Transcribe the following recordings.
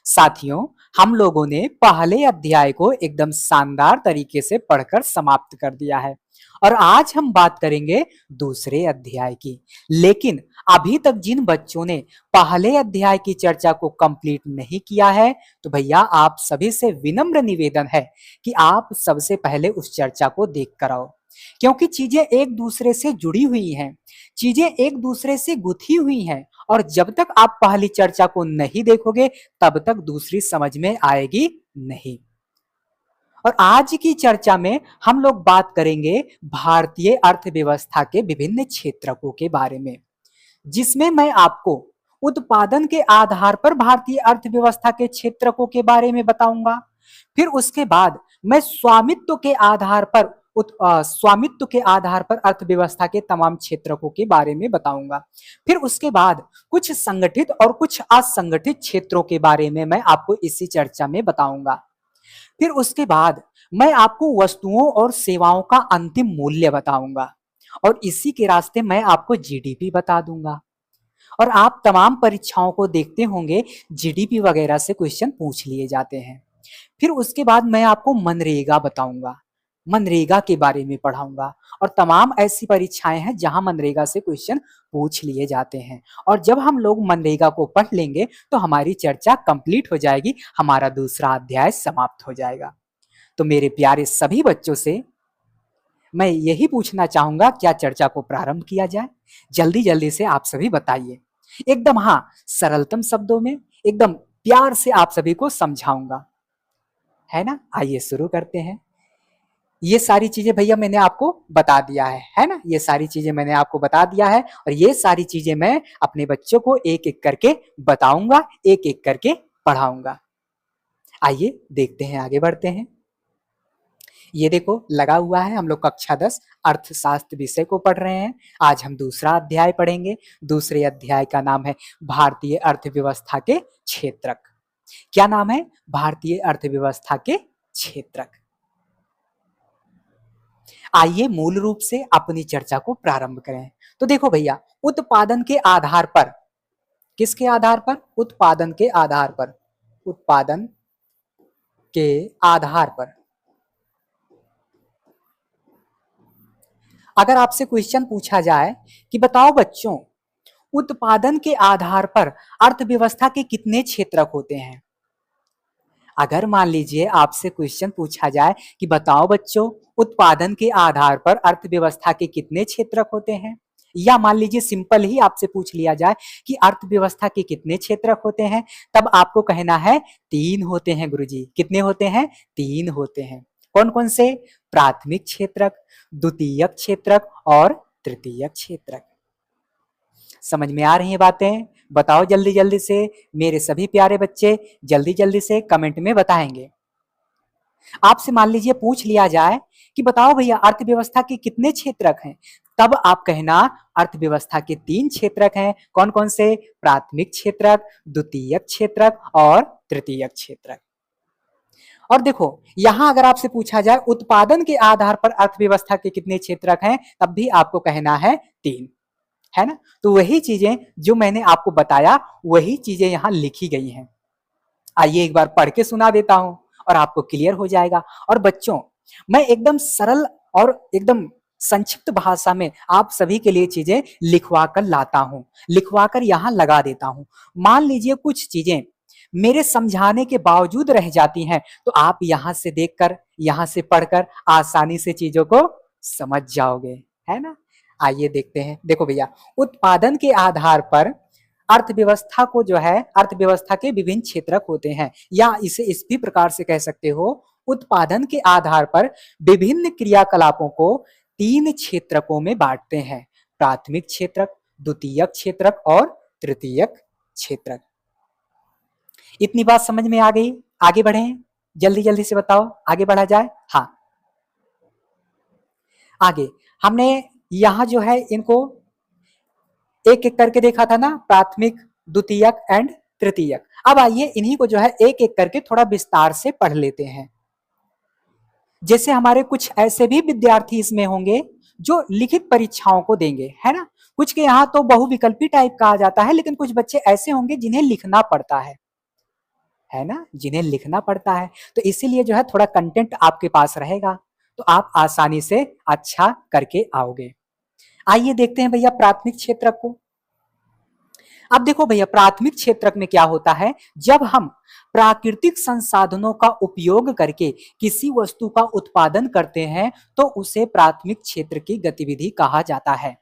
साथियों, हम लोगों ने पहले अध्याय को एकदम शानदार तरीके से पढ़कर समाप्त कर दिया है और आज हम बात करेंगे दूसरे अध्याय की। लेकिन अभी तक जिन बच्चों ने पहले अध्याय की चर्चा को कंप्लीट नहीं किया है, तो भैया आप सभी से विनम्र निवेदन है कि आप सबसे पहले उस चर्चा को देख कर आओ, क्योंकि चीजें एक दूसरे से जुड़ी हुई हैं, चीजें एक दूसरे से गुथी हुई हैं और जब तक आप पहली चर्चा को नहीं देखोगे तब तक दूसरी समझ में आएगी नहीं। और आज की चर्चा में हम लोग बात करेंगे भारतीय अर्थव्यवस्था के विभिन्न क्षेत्रकों के बारे में, जिसमें मैं आपको उत्पादन के आधार पर भारतीय अर्थव्यवस्था के क्षेत्रकों के बारे में बताऊंगा। फिर उसके बाद मैं स्वामित्व के आधार पर अर्थव्यवस्था के तमाम क्षेत्रकों के बारे में बताऊंगा। फिर उसके बाद कुछ संगठित और कुछ असंगठित क्षेत्रों के बारे में मैं आपको इसी चर्चा में बताऊंगा। फिर उसके बाद मैं आपको वस्तुओं और सेवाओं का अंतिम मूल्य बताऊंगा और इसी के रास्ते मैं आपको जीडीपी बता दूंगा। और आप तमाम परीक्षाओं को देखते होंगे, जीडीपी वगैरह से क्वेश्चन पूछ लिए जाते हैं। फिर उसके बाद मैं आपको मनरेगा बताऊंगा, मनरेगा के बारे में पढ़ाऊंगा और तमाम ऐसी परीक्षाएं हैं जहां मनरेगा से क्वेश्चन पूछ लिए जाते हैं। और जब हम लोग मनरेगा को पढ़ लेंगे तो हमारी चर्चा कंप्लीट हो जाएगी, हमारा दूसरा अध्याय समाप्त हो जाएगा। तो मेरे प्यारे सभी बच्चों से मैं यही पूछना चाहूंगा, क्या चर्चा को प्रारंभ किया जाए? जल्दी जल्दी से आप सभी बताइए, एकदम हाँ सरलतम शब्दों में एकदम प्यार से आप सभी को समझाऊंगा, है ना? आइए शुरू करते हैं। ये सारी चीजें भैया मैंने आपको बता दिया है ना? ये सारी चीजें मैंने आपको बता दिया है और ये सारी चीजें मैं अपने बच्चों को एक एक करके बताऊंगा, एक एक करके पढ़ाऊंगा। आइए देखते हैं, आगे बढ़ते हैं। ये देखो लगा हुआ है, हम लोग कक्षा 10 अर्थशास्त्र विषय को पढ़ रहे हैं। आज हम दूसरा अध्याय पढ़ेंगे। दूसरे अध्याय का नाम है भारतीय अर्थव्यवस्था के क्षेत्रक। क्या नाम है? भारतीय अर्थव्यवस्था के क्षेत्रक। आइए मूल रूप से अपनी चर्चा को प्रारंभ करें। तो देखो भैया, उत्पादन के आधार पर, किसके आधार पर? उत्पादन के आधार पर, उत्पादन के आधार पर अगर आपसे क्वेश्चन पूछा जाए कि बताओ बच्चों, उत्पादन के आधार पर अर्थव्यवस्था के कितने क्षेत्रक होते हैं? अगर मान लीजिए आपसे क्वेश्चन पूछा जाए कि बताओ बच्चों, उत्पादन के आधार पर अर्थव्यवस्था के कितने क्षेत्रक होते हैं, या मान लीजिए सिंपल ही आपसे पूछ लिया जाए कि अर्थव्यवस्था के कितने क्षेत्रक होते हैं, तब आपको कहना है 3 होते हैं गुरुजी। कितने होते हैं? 3 होते हैं। कौन कौन से? प्राथमिक क्षेत्रक, द्वितीयक क्षेत्रक और तृतीयक क्षेत्रक। समझ में आ रही हैं बातें? बताओ जल्दी जल्दी से, मेरे सभी प्यारे बच्चे जल्दी जल्दी से कमेंट में बताएंगे। आपसे मान लीजिए पूछ लिया जाए कि बताओ भैया अर्थव्यवस्था के कितने क्षेत्रक हैं, तब आप कहना अर्थव्यवस्था के 3 क्षेत्रक हैं। कौन कौन से? प्राथमिक क्षेत्रक, द्वितीयक क्षेत्रक और तृतीयक क्षेत्रक। और देखो यहां अगर आपसे पूछा जाए उत्पादन के आधार पर अर्थव्यवस्था के कितने क्षेत्रक हैं, तब भी आपको कहना है 3, है ना? तो वही चीजें जो मैंने आपको बताया, वही चीजें यहां लिखी गई हैं। आइए एक बार पढ़ के सुना देता हूं और आपको क्लियर हो जाएगा। और बच्चों, मैं एकदम सरल और एकदम संक्षिप्त भाषा में आप सभी के लिए चीजें लिखवा कर लाता हूं, लिखवा कर यहां लगा देता हूं। मान लीजिए कुछ चीजें मेरे समझाने के बावजूद रह जाती हैं, तो आप यहां से देखकर, यहां से पढ़कर आसानी से चीजों को समझ जाओगे, है ना? आइए देखते हैं। देखो भैया, उत्पादन के आधार पर अर्थव्यवस्था को जो है, अर्थव्यवस्था के विभिन्न क्षेत्रक होते हैं, या इसे इस भी प्रकार से कह सकते हो, उत्पादन के आधार पर विभिन्न क्रियाकलापों को 3 क्षेत्रकों में बांटते हैं। प्राथमिक क्षेत्रक, द्वितीयक क्षेत्रक और तृतीयक क्षेत्रक। इतनी बात समझ में आ गई? आगे बढ़े, जल्दी जल्दी से बताओ, आगे बढ़ा जाए। हाँ, आगे हमने यहां जो है इनको एक एक करके देखा था ना, प्राथमिक, द्वितीयक एंड तृतीयक। अब आइए इन्हीं को जो है एक एक करके थोड़ा विस्तार से पढ़ लेते हैं। जैसे हमारे कुछ ऐसे भी विद्यार्थी इसमें होंगे जो लिखित परीक्षाओं को देंगे, है ना? कुछ के यहाँ तो बहुविकल्पी टाइप का आ जाता है, लेकिन कुछ बच्चे ऐसे होंगे जिन्हें लिखना पड़ता है है ना, जिन्हें लिखना पड़ता है। तो इसीलिए जो है थोड़ा कंटेंट आपके पास रहेगा तो आप आसानी से अच्छा करके आओगे। आइए देखते हैं भैया प्राथमिक क्षेत्रक को। अब देखो भैया प्राथमिक क्षेत्रक में क्या होता है, जब हम प्राकृतिक संसाधनों का उपयोग करके किसी वस्तु का उत्पादन करते हैं तो उसे प्राथमिक क्षेत्र की गतिविधि कहा जाता है।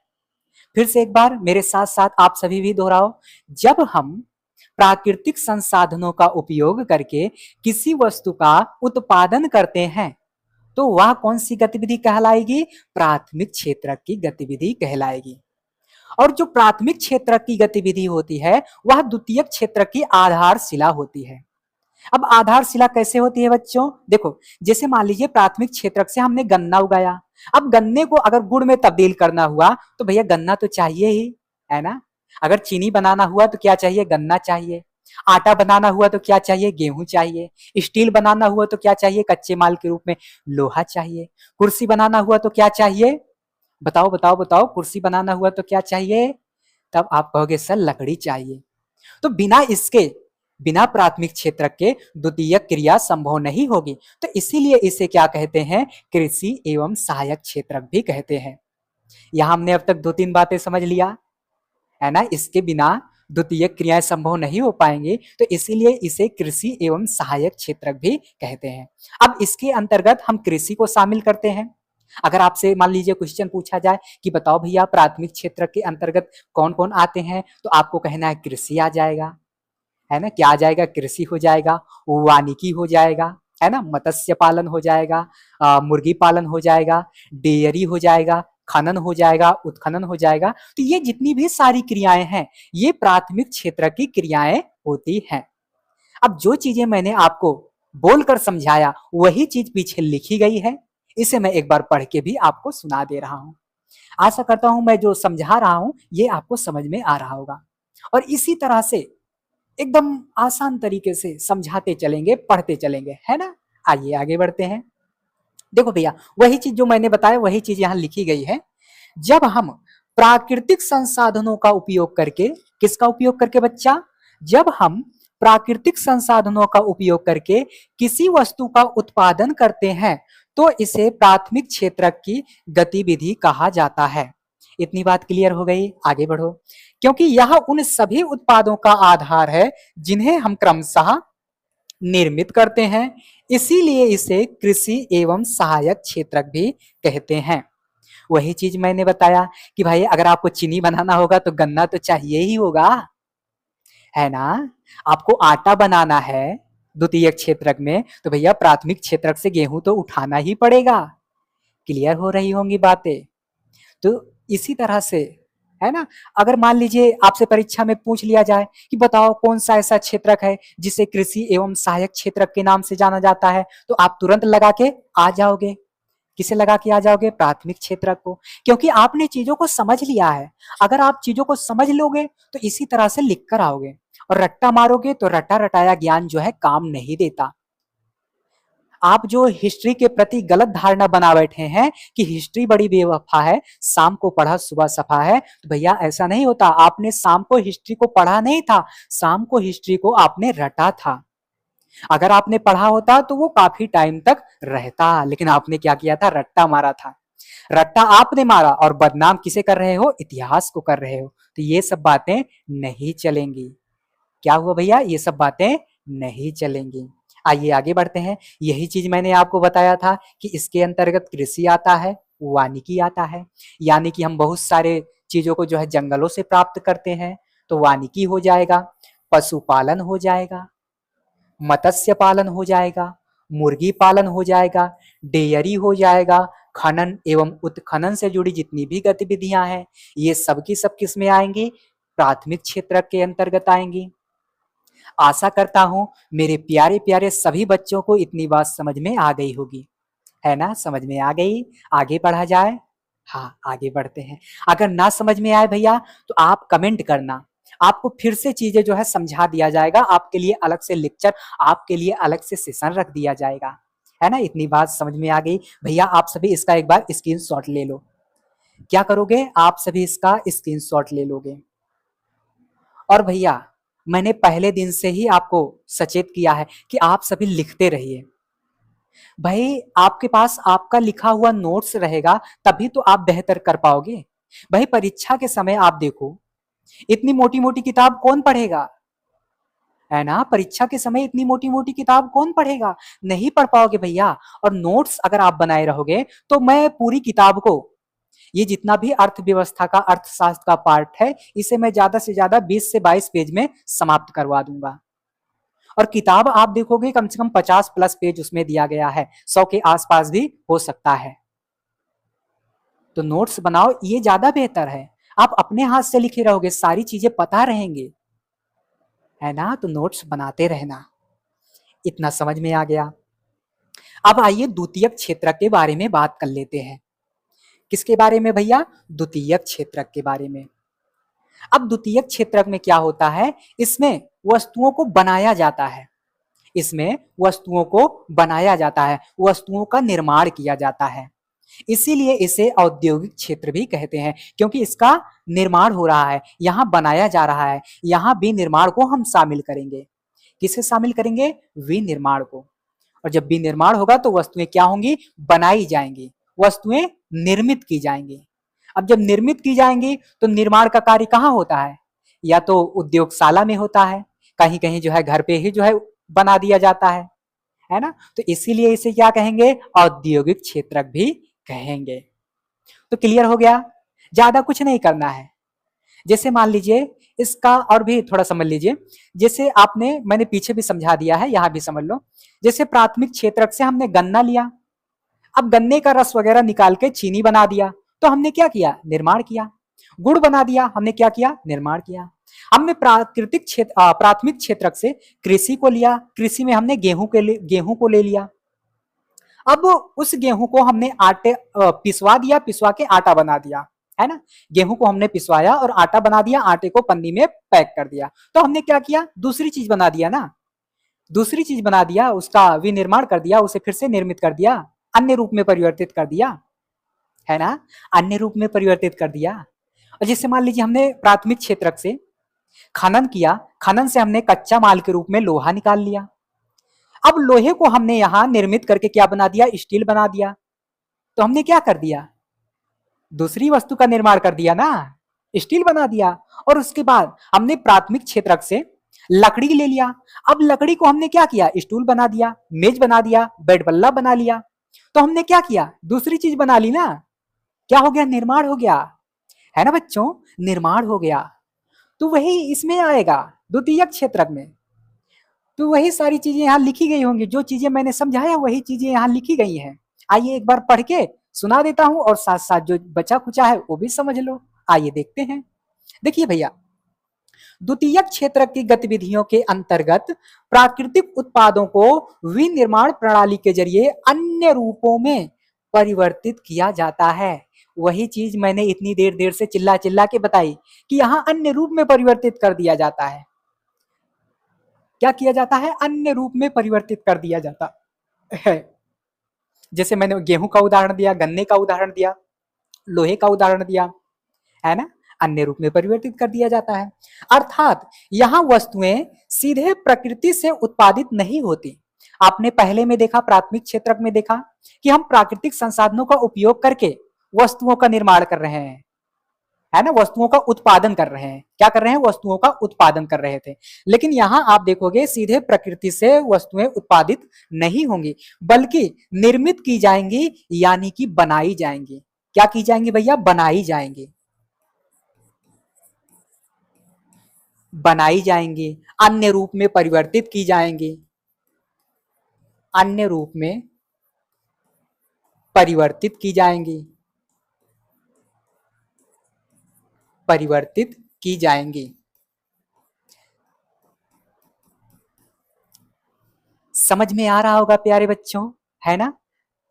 फिर से एक बार मेरे साथ साथ आप सभी भी दोहराओ। जब हम प्राकृतिक संसाधनों का उपयोग करके किसी वस्तु का उत्पादन करते हैं तो वह कौन सी गतिविधि कहलाएगी, प्राथमिक क्षेत्रक की गतिविधि कहलाएगी। और जो प्राथमिक क्षेत्रक की गतिविधि होती है वह द्वितीयक क्षेत्रक की आधारशिला होती है। अब आधारशिला कैसे होती है बच्चों, देखो जैसे मान लीजिए प्राथमिक क्षेत्रक से हमने गन्ना उगाया, अब गन्ने को अगर गुड़ में तब्दील करना हुआ तो भैया गन्ना तो चाहिए ही, है ना। अगर चीनी बनाना हुआ तो क्या चाहिए, गन्ना चाहिए। आटा बनाना हुआ तो क्या चाहिए, गेहूं चाहिए। स्टील बनाना हुआ तो क्या चाहिए, कच्चे माल के रूप में लोहा चाहिए। कुर्सी बनाना हुआ तो क्या चाहिए, बताओ बताओ बताओ, कुर्सी बनाना हुआ तो क्या चाहिए, तब आप कहोगे सर लकड़ी चाहिए। तो बिना प्राथमिक क्षेत्र के द्वितीय क्रिया संभव नहीं होगी, तो इसीलिए इसे क्या कहते हैं, कृषि एवं सहायक क्षेत्र भी कहते हैं। यहां हमने अब तक 2-3 बातें समझ लिया, है ना। इसके बिना द्वितीय क्रियाएं संभव नहीं हो पाएंगे, तो इसीलिए इसे कृषि एवं सहायक क्षेत्र भी कहते हैं। अब इसके अंतर्गत हम कृषि को शामिल करते हैं। अगर आपसे मान लीजिए क्वेश्चन पूछा जाए कि बताओ भैया प्राथमिक क्षेत्र के अंतर्गत कौन कौन आते हैं, तो आपको कहना है कृषि आ जाएगा, है ना। क्या आ जाएगा, कृषि हो जाएगा, वानिकी हो जाएगा, है ना, मत्स्य पालन हो जाएगा, मुर्गी पालन हो जाएगा, डेयरी हो जाएगा, खनन हो जाएगा, उत्खनन हो जाएगा। तो ये जितनी भी सारी क्रियाएं हैं ये प्राथमिक क्षेत्र की क्रियाएं होती हैं। अब जो चीजें मैंने आपको बोलकर समझाया वही चीज पीछे लिखी गई है, इसे मैं एक बार पढ़ के भी आपको सुना दे रहा हूं। आशा करता हूं मैं जो समझा रहा हूं ये आपको समझ में आ रहा होगा, और इसी तरह से एकदम आसान तरीके से समझाते चलेंगे, पढ़ते चलेंगे, है ना। आइए आगे बढ़ते हैं। देखो भैया वही चीज जो मैंने बताया वही चीज यहाँ लिखी गई है। जब हम प्राकृतिक संसाधनों का उपयोग करके, किसका उपयोग करके बच्चा, जब हम प्राकृतिक संसाधनों का उपयोग करके किसी वस्तु का उत्पादन करते हैं तो इसे प्राथमिक क्षेत्र की गतिविधि कहा जाता है। इतनी बात क्लियर हो गई, आगे बढ़ो। क्योंकि यह उन सभी उत्पादों का आधार है जिन्हें हम क्रमशः निर्मित करते हैं, इसीलिए इसे कृषि एवं सहायक क्षेत्र भी कहते हैं। वही चीज मैंने बताया कि भाई अगर आपको चीनी बनाना होगा तो गन्ना तो चाहिए ही होगा, है ना। आपको आटा बनाना है द्वितीय क्षेत्रक में तो भैया प्राथमिक क्षेत्रक से गेहूं तो उठाना ही पड़ेगा। क्लियर हो रही होंगी बातें। तो इसी तरह से, है ना, अगर मान लीजिए आपसे परीक्षा में पूछ लिया जाए कि बताओ कौन सा ऐसा क्षेत्रक है जिसे कृषि एवं सहायक क्षेत्रक के नाम से जाना जाता है, तो आप तुरंत लगा के आ जाओगे। किसे लगा के आ जाओगे, प्राथमिक क्षेत्रक को, क्योंकि आपने चीजों को समझ लिया है। अगर आप चीजों को समझ लोगे तो इसी तरह से लिख कर आओगे, और रट्टा मारोगे तो रटा रटाया ज्ञान जो है काम नहीं देता। आप जो हिस्ट्री के प्रति गलत धारणा बना बैठे हैं कि हिस्ट्री बड़ी बेवफा है, शाम को पढ़ा सुबह सफा है, तो भैया ऐसा नहीं होता। आपने शाम को हिस्ट्री को पढ़ा नहीं था, शाम को हिस्ट्री को आपने रटा था। अगर आपने पढ़ा होता तो वो काफी टाइम तक रहता, लेकिन आपने क्या किया था, रट्टा मारा था। रट्टा आपने मारा और बदनाम किसे कर रहे हो, इतिहास को कर रहे हो। तो ये सब बातें नहीं चलेंगी। क्या हुआ भैया, ये सब बातें नहीं चलेंगी। आइए आगे बढ़ते हैं। यही चीज मैंने आपको बताया था कि इसके अंतर्गत कृषि आता है, वानिकी आता है, यानी कि हम बहुत सारे चीजों को जो है जंगलों से प्राप्त करते हैं, तो वानिकी हो जाएगा। पशुपालन हो जाएगा, मत्स्य पालन हो जाएगा, मुर्गी पालन हो जाएगा, डेयरी हो जाएगा, खनन एवं उत्खनन से जुड़ी जितनी भी गतिविधियां हैं ये सब की सब किस में आएंगी, प्राथमिक क्षेत्र के अंतर्गत आएंगी। आशा करता हूं मेरे प्यारे प्यारे सभी बच्चों को इतनी बात समझ में आ गई होगी, है ना, समझ में आ गई। आगे बढ़ा जाए, हाँ आगे बढ़ते हैं। अगर ना समझ में आए भैया तो आप कमेंट करना, आपको फिर से चीजें जो है समझा दिया जाएगा, आपके लिए अलग से लेक्चर, आपके लिए अलग से सेशन रख दिया जाएगा, है ना। इतनी बात समझ में आ गई भैया, आप सभी इसका एक बार स्क्रीनशॉट ले लो। क्या करोगे, आप सभी इसका स्क्रीनशॉट ले लोगे। और भैया मैंने पहले दिन से ही आपको सचेत किया है कि आप सभी लिखते रहिए। भाई आपके पास आपका लिखा हुआ नोट्स रहेगा तभी तो आप बेहतर कर पाओगे। भाई परीक्षा के समय आप देखो, इतनी मोटी मोटी किताब कौन पढ़ेगा, है ना। परीक्षा के समय इतनी मोटी मोटी किताब कौन पढ़ेगा, नहीं पढ़ पाओगे भैया। और नोट्स अगर आप बनाए रहोगे तो मैं पूरी किताब को, ये जितना भी अर्थव्यवस्था का अर्थशास्त्र का पार्ट है, इसे मैं ज्यादा से ज्यादा 20 से 22 पेज में समाप्त करवा दूंगा। और किताब आप देखोगे कम से कम 50 प्लस पेज उसमें दिया गया है, 100 के आसपास भी हो सकता है। तो नोट्स बनाओ, ये ज्यादा बेहतर है। आप अपने हाथ से लिखे रहोगे, सारी चीजें पता रहेंगे, है ना। तो नोट्स बनाते रहना। इतना समझ में आ गया। अब आइए द्वितीयक क्षेत्रक के बारे में बात कर लेते हैं। किसके बारे में भैया, द्वितीयक क्षेत्रक के बारे में। अब द्वितीयक क्षेत्रक में क्या होता है, इसमें वस्तुओं को बनाया जाता है, इसमें वस्तुओं को बनाया जाता है, वस्तुओं का निर्माण किया जाता है। इसीलिए इसे औद्योगिक क्षेत्र भी कहते हैं, क्योंकि इसका निर्माण हो रहा है, यहाँ बनाया जा रहा है। यहाँ विनिर्माण को हम शामिल करेंगे। किसे शामिल करेंगे, विनिर्माण को। और जब विनिर्माण होगा तो वस्तुएं क्या होंगी, बनाई जाएंगी, वस्तुएं निर्मित की जाएंगी। अब जब निर्मित की जाएंगी तो निर्माण का कार्य कहाँ होता है, या तो उद्योगशाला में होता है, कहीं कहीं जो है घर पे ही जो है बना दिया जाता है ना। तो इसीलिए इसे क्या कहेंगे, औद्योगिक क्षेत्रक भी कहेंगे। तो क्लियर हो गया, ज्यादा कुछ नहीं करना है। जैसे मान लीजिए इसका और भी थोड़ा समझ लीजिए, जैसे आपने, मैंने पीछे भी समझा दिया है, यहां भी समझ लो। जैसे प्राथमिक क्षेत्रक से हमने गन्ना लिया, अब गन्ने का रस वगैरह निकाल के चीनी बना दिया, तो हमने क्या किया, निर्माण किया। गुड़ बना दिया, हमने क्या किया, निर्माण किया। हमने प्राकृतिक क्षेत्र, प्राथमिक क्षेत्रक से कृषि को लिया, कृषि में हमने गेहूं को ले लिया। अब उस गेहूं को हमने आटे पिसवा दिया, पिसवा के आटा बना दिया, है ना। गेहूं को हमने पिसवाया और आटा बना दिया, आटे को पन्नी में पैक कर दिया। तो हमने क्या किया, दूसरी चीज बना दिया ना, दूसरी चीज बना दिया, उसका विनिर्माण कर दिया, उसे फिर से निर्मित कर दिया, अन्य रूप में परिवर्तित कर दिया, है ना, अन्य रूप में परिवर्तित कर दिया। और जैसे मान लीजिए हमने प्राथमिक क्षेत्रक से खनन किया, खनन से हमने कच्चा माल के रूप में लोहा निकाल लिया। अब लोहे को हमने यहां निर्मित करके क्या बना दिया, स्टील बना दिया। तो हमने क्या कर दिया, दूसरी वस्तु का निर्माण कर दिया ना, स्टील बना दिया। और उसके बाद हमने प्राथमिक क्षेत्रक से लकड़ी ले लिया। अब लकड़ी को हमने क्या किया, स्टूल बना दिया, मेज बना दिया, बेड बल्ला बना लिया। तो हमने क्या किया, दूसरी चीज बना ली ना, क्या हो गया, निर्माण हो गया, है ना बच्चों, निर्माण हो गया। तो वही इसमें आएगा द्वितीयक क्षेत्रक में। तो वही सारी चीजें यहाँ लिखी गई होंगी, जो चीजें मैंने समझाया वही चीजें यहाँ लिखी गई हैं। आइए एक बार पढ़ के सुना देता हूं, और साथ साथ जो बचा खुचा है वो भी समझ लो। आइए देखते हैं। देखिए भैया, द्वितीयक क्षेत्र की गतिविधियों के अंतर्गत प्राकृतिक उत्पादों को विनिर्माण प्रणाली के जरिए अन्य रूपों में परिवर्तित किया जाता है। वही चीज मैंने इतनी देर देर से चिल्ला चिल्ला के बताई कि यहां अन्य रूप में परिवर्तित कर दिया जाता है। क्या किया जाता है, अन्य रूप में परिवर्तित कर दिया जाता है। जैसे मैंने गेहूं का उदाहरण दिया, गन्ने का उदाहरण दिया, लोहे का उदाहरण दिया, है ना, अन्य रूप में परिवर्तित कर दिया जाता है। अर्थात यहां वस्तुएं सीधे प्रकृति से उत्पादित नहीं होती। आपने पहले में देखा, प्राथमिक क्षेत्रक में देखा कि हम प्राकृतिक संसाधनों का उपयोग करके वस्तुओं का निर्माण कर रहे हैं, है ना, वस्तुओं का उत्पादन कर रहे हैं। क्या कर रहे हैं, वस्तुओं का उत्पादन कर रहे थे। लेकिन यहां आप देखोगे सीधे प्रकृति से वस्तुएं उत्पादित नहीं होंगी, बल्कि निर्मित की जाएंगी, यानी कि बनाई जाएंगी। क्या की जाएंगी भैया, बनाई जाएंगी, बनाई जाएंगी, अन्य रूप में परिवर्तित की जाएंगी, अन्य रूप में परिवर्तित की जाएंगी, परिवर्तित की जाएंगी। समझ में आ रहा होगा प्यारे बच्चों, है ना।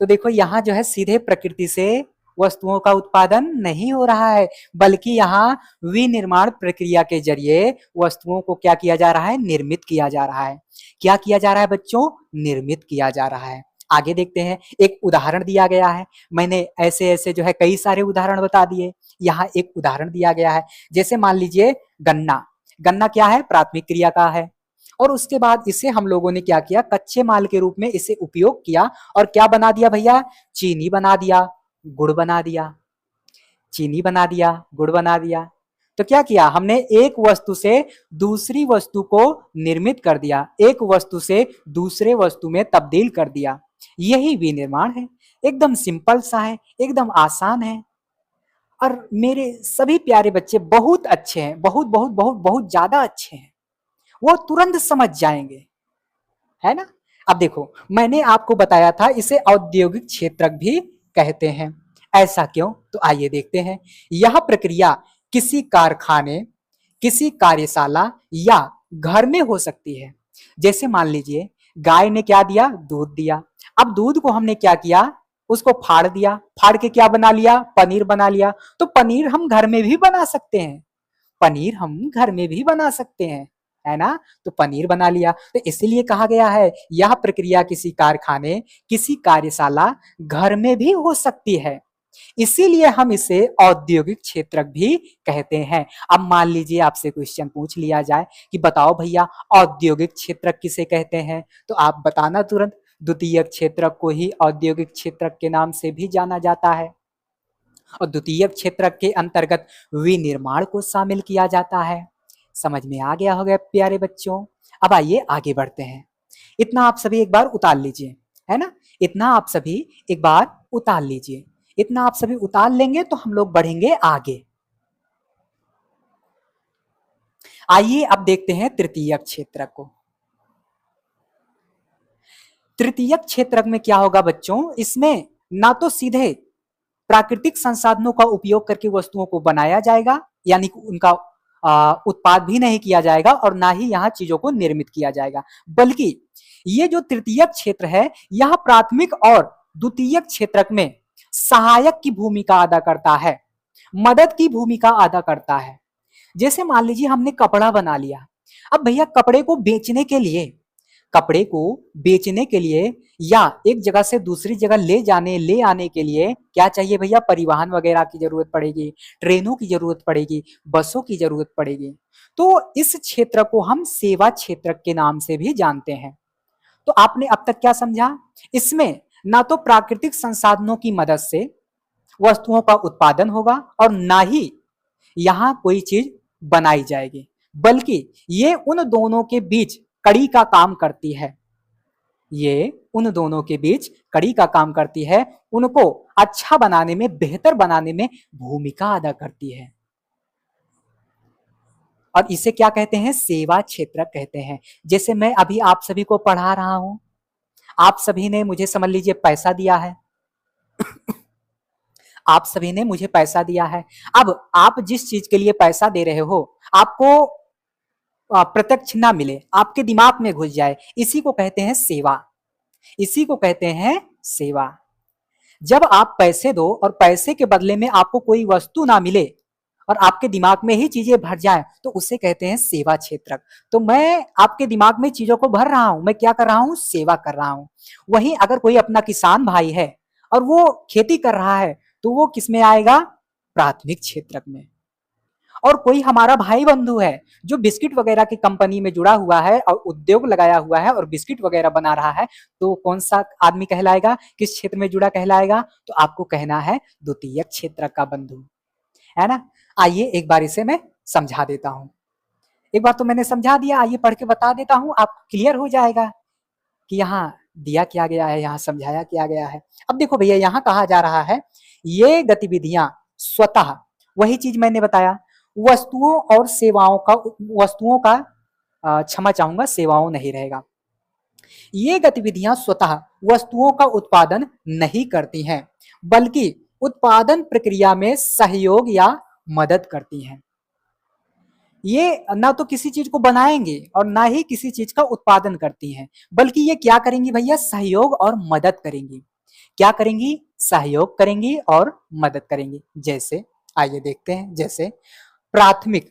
तो देखो यहां जो है सीधे प्रकृति से वस्तुओं का उत्पादन नहीं हो रहा है, बल्कि यहाँ विनिर्माण प्रक्रिया के जरिए वस्तुओं को क्या किया जा रहा है, निर्मित किया जा रहा है। क्या किया जा रहा है बच्चों, निर्मित किया जा रहा है। आगे देखते हैं, एक उदाहरण दिया गया है। मैंने ऐसे ऐसे जो है कई सारे उदाहरण बता दिए, यहाँ एक उदाहरण दिया गया है। जैसे मान लीजिए गन्ना, गन्ना क्या है, प्राथमिक क्रिया का है। और उसके बाद इसे हम लोगों ने क्या किया, कच्चे माल के रूप में इसे उपयोग किया और क्या बना दिया भैया, चीनी बना दिया, गुड़ बना दिया, चीनी बना दिया, गुड़ बना दिया। तो क्या किया हमने, एक वस्तु से दूसरी वस्तु को निर्मित कर दिया, एक वस्तु से दूसरे वस्तु में तब्दील कर दिया। यही विनिर्माण है। एकदम सिंपल सा है, एकदम आसान है। और मेरे सभी प्यारे बच्चे बहुत अच्छे हैं, बहुत बहुत बहुत बहुत ज्यादा अच्छे हैं, वो तुरंत समझ जाएंगे, है ना। अब देखो, मैंने आपको बताया था इसे औद्योगिक क्षेत्रक भी कहते हैं। ऐसा क्यों, तो आइए देखते हैं। यह प्रक्रिया किसी कारखाने, किसी कार्यशाला या घर में हो सकती है। जैसे मान लीजिए गाय ने क्या दिया, दूध दिया। अब दूध को हमने क्या किया, उसको फाड़ दिया, फाड़ के क्या बना लिया, पनीर बना लिया। तो पनीर हम घर में भी बना सकते हैं, पनीर हम घर में भी बना सकते हैं, है ना। तो पनीर बना लिया। तो इसीलिए कहा गया है यह प्रक्रिया किसी कारखाने, किसी कार्यशाला, घर में भी हो सकती है। इसीलिए हम इसे औद्योगिक क्षेत्रक भी कहते हैं। अब मान लीजिए आपसे क्वेश्चन पूछ लिया जाए कि बताओ भैया औद्योगिक क्षेत्रक किसे कहते हैं, तो आप बताना तुरंत। द्वितीयक क्षेत्रक को ही औद्योगिक क्षेत्रक के नाम से भी जाना जाता है। और द्वितीयक क्षेत्रक के अंतर्गत विनिर्माण को शामिल किया जाता है। समझ में आ गया होगा प्यारे बच्चों। अब आइए आगे बढ़ते हैं। इतना आप सभी एक बार उतार लीजिए, है ना। इतना आप सभी एक बार उतार लीजिए। इतना आप सभी उतार लेंगे तो हम लोग बढ़ेंगे आगे। आइए अब देखते हैं तृतीयक क्षेत्रक को। तृतीयक क्षेत्रक में क्या होगा बच्चों, इसमें ना तो सीधे प्राकृतिक संसाधनों का उपयोग करके वस्तुओं को बनाया जाएगा, यानी कि उनका उत्पाद भी नहीं किया जाएगा, और ना ही यहाँ चीजों को निर्मित किया जाएगा। बल्कि ये जो तृतीयक क्षेत्र है, यह प्राथमिक और द्वितीयक क्षेत्रक में सहायक की भूमिका अदा करता है, मदद की भूमिका अदा करता है। जैसे मान लीजिए हमने कपड़ा बना लिया। अब भैया कपड़े को बेचने के लिए, कपड़े को बेचने के लिए या एक जगह से दूसरी जगह ले आने के लिए क्या चाहिए भैया, परिवहन वगैरह की जरूरत पड़ेगी, ट्रेनों की जरूरत पड़ेगी, बसों की जरूरत पड़ेगी। तो इस क्षेत्र को हम सेवा क्षेत्र के नाम से भी जानते हैं। तो आपने अब तक क्या समझा, इसमें ना तो प्राकृतिक संसाधनों की मदद से वस्तुओं का उत्पादन होगा और ना ही यहां कोई चीज बनाई जाएगी, बल्कि ये उन दोनों के बीच कड़ी का काम करती है। ये उन दोनों के बीच कड़ी का काम करती है, उनको अच्छा बनाने में, बेहतर बनाने में भूमिका अदा करती है। और इसे क्या कहते हैं, सेवा क्षेत्र कहते हैं। जैसे मैं अभी आप सभी को पढ़ा रहा हूं, आप सभी ने मुझे समझ लीजिए पैसा दिया है, आप सभी ने मुझे पैसा दिया है। अब आप जिस चीज के लिए पैसा दे रहे हो, आपको प्रत्यक्ष ना मिले, आपके दिमाग में घुस जाए, इसी को कहते हैं सेवा, इसी को कहते हैं सेवा। जब आप पैसे दो और पैसे के बदले में आपको कोई वस्तु ना मिले और आपके दिमाग में ही चीजें भर जाए, तो उसे कहते हैं सेवा क्षेत्रक। तो मैं आपके दिमाग में चीजों को भर रहा हूं, मैं क्या कर रहा हूं, सेवा कर रहा हूं। वहीं अगर कोई अपना किसान भाई है और वो खेती कर रहा है, तो वो किस में आएगा, प्राथमिक क्षेत्रक में। और कोई हमारा भाई बंधु है जो बिस्किट वगैरह की कंपनी में जुड़ा हुआ है और उद्योग लगाया हुआ है और बिस्किट वगैरह बना रहा है, तो कौन सा आदमी कहलाएगा, किस क्षेत्र में जुड़ा कहलाएगा, तो आपको कहना है द्वितीयक क्षेत्र का बंधु, है ना। आइए एक बार इसे मैं समझा देता हूं। एक बार तो मैंने समझा दिया, आइए पढ़ के बता देता हूं, आपको क्लियर हो जाएगा कि यहाँ दिया क्या गया है, यहाँ समझाया क्या गया है। अब देखो भैया, यहाँ कहा जा रहा है ये गतिविधियां स्वतः, वही चीज मैंने बताया, वस्तुओं और सेवाओं का, वस्तुओं का क्षमा चाहूंगा, सेवाओं नहीं रहेगा। ये गतिविधियां स्वतः वस्तुओं का उत्पादन नहीं करती हैं, बल्कि उत्पादन प्रक्रिया में सहयोग या मदद करती हैं। ये ना तो किसी चीज को बनाएंगे और ना ही किसी चीज का उत्पादन करती हैं, बल्कि ये क्या करेंगी भैया, सहयोग और मदद करेंगी। क्या करेंगी, सहयोग करेंगी और मदद करेंगी। जैसे आइए देखते हैं, जैसे प्राथमिक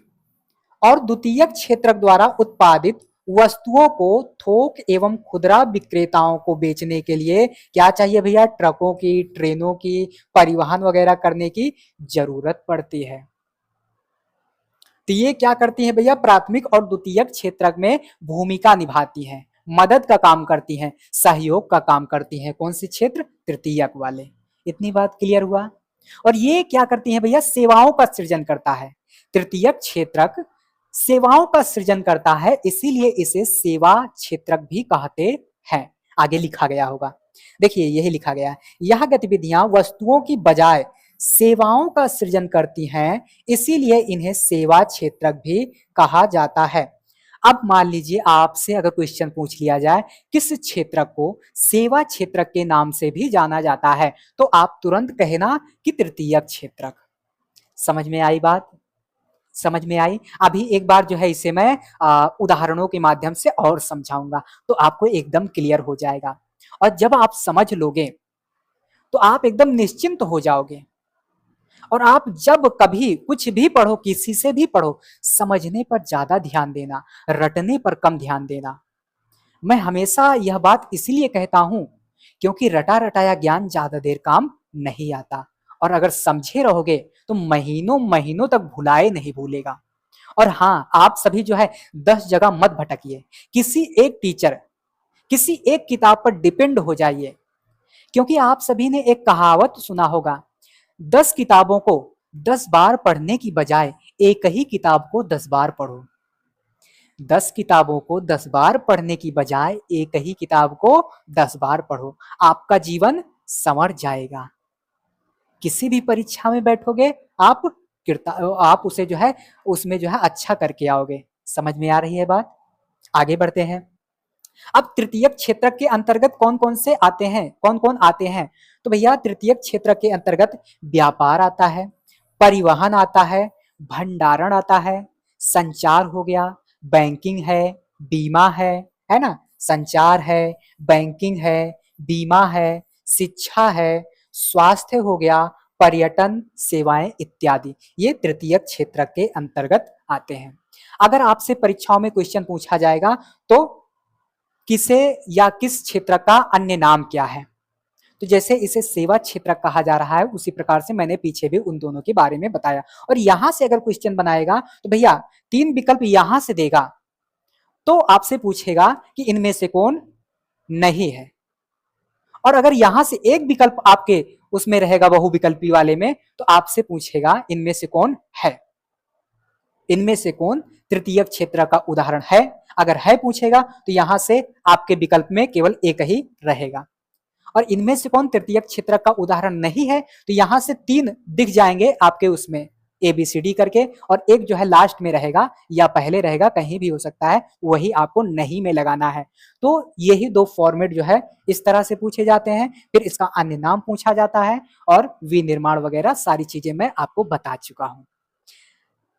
और द्वितीयक क्षेत्र द्वारा उत्पादित वस्तुओं को थोक एवं खुदरा विक्रेताओं को बेचने के लिए क्या चाहिए भैया, ट्रकों की, ट्रेनों की, परिवहन वगैरह करने की जरूरत पड़ती है। तो ये क्या करती है भैया, प्राथमिक और द्वितीयक क्षेत्रक में भूमिका निभाती हैं, मदद का काम करती हैं, सहयोग का काम करती हैं। कौन सी क्षेत्र, तृतीयक वाले। इतनी बात क्लियर हुआ। और ये क्या करती है भैया, सेवाओं का सृजन करता है। तृतीयक क्षेत्रक सेवाओं का सृजन करता है, इसीलिए इसे सेवा क्षेत्रक भी कहते हैं। आगे लिखा गया होगा, देखिए यही लिखा गया है, यह गतिविधियां वस्तुओं की बजाय सेवाओं का सृजन करती हैं, इसीलिए इन्हें सेवा क्षेत्रक भी कहा जाता है। अब मान लीजिए आपसे अगर क्वेश्चन पूछ लिया जाए किस क्षेत्रक को सेवा क्षेत्रक के नाम से भी जाना जाता है, तो आप तुरंत कहना कि तृतीयक क्षेत्रक। समझ में आई बात, समझ में आई। अभी एक बार जो है इसे मैं उदाहरणों के माध्यम से और समझाऊंगा, तो आपको एकदम क्लियर हो जाएगा। और जब आप समझ लोगे तो आप एकदम निश्चिंत हो जाओगे। और आप जब कभी कुछ भी पढ़ो, किसी से भी पढ़ो, समझने पर ज्यादा ध्यान देना, रटने पर कम ध्यान देना। मैं हमेशा यह बात इसलिए कहता हूं क्योंकि रटा रटाया ज्ञान ज्यादा देर काम नहीं आता, और अगर समझे रहोगे तो महीनों महीनों तक भुलाए नहीं भूलेगा। और हाँ, आप सभी जो है 10 जगह मत भटकिए, किसी एक टीचर, किसी एक किताब पर डिपेंड हो जाइए। क्योंकि आप सभी ने एक कहावत सुना होगा, 10 किताबों को 10 बार पढ़ने की बजाय एक ही किताब को 10 बार पढ़ो। 10 किताबों को 10 बार पढ़ने की बजाय एक ही किताब को 10 बार पढ़ो, आपका जीवन संवर जाएगा। किसी भी परीक्षा में बैठोगे आप आप उसे जो है उसमें जो है अच्छा करके आओगे। समझ में आ रही है बात। आगे बढ़ते हैं। अब तृतीयक क्षेत्र के अंतर्गत कौन कौन से आते हैं, कौन कौन आते हैं, तो भैया तृतीयक क्षेत्र के अंतर्गत व्यापार आता है, परिवहन आता है, भंडारण आता है, संचार हो गया, बैंकिंग है, बीमा है ना, संचार है, बैंकिंग है, बीमा है, शिक्षा है, स्वास्थ्य हो गया, पर्यटन सेवाएं इत्यादि, ये तृतीयक क्षेत्र के अंतर्गत आते हैं। अगर आपसे परीक्षाओं में क्वेश्चन पूछा जाएगा तो किसे या किस क्षेत्र का अन्य नाम क्या है, तो जैसे इसे सेवा क्षेत्र कहा जा रहा है, उसी प्रकार से मैंने पीछे भी उन दोनों के बारे में बताया। और यहां से अगर क्वेश्चन बनाएगा तो भैया 3 विकल्प यहां से देगा, तो आपसे पूछेगा कि इनमें से कौन नहीं है। और अगर यहां से एक विकल्प आपके उसमें रहेगा बहुविकल्पी वाले में, तो आपसे पूछेगा इनमें से कौन है, इनमें से कौन तृतीयक क्षेत्र का उदाहरण है। अगर है पूछेगा तो यहां से आपके विकल्प में केवल एक ही रहेगा। और इनमें से कौन तृतीयक क्षेत्र का उदाहरण नहीं है, तो यहां से 3 दिख जाएंगे आपके उसमें ABCD करके, और एक जो है लास्ट में रहेगा या पहले रहेगा, कहीं भी हो सकता है, वही आपको नहीं में लगाना है। तो यही 2 फॉर्मेट जो है इस तरह से पूछे जाते हैं। फिर इसका अन्य नाम पूछा जाता है, और विनिर्माण वगैरह सारी चीजें मैं आपको बता चुका हूं।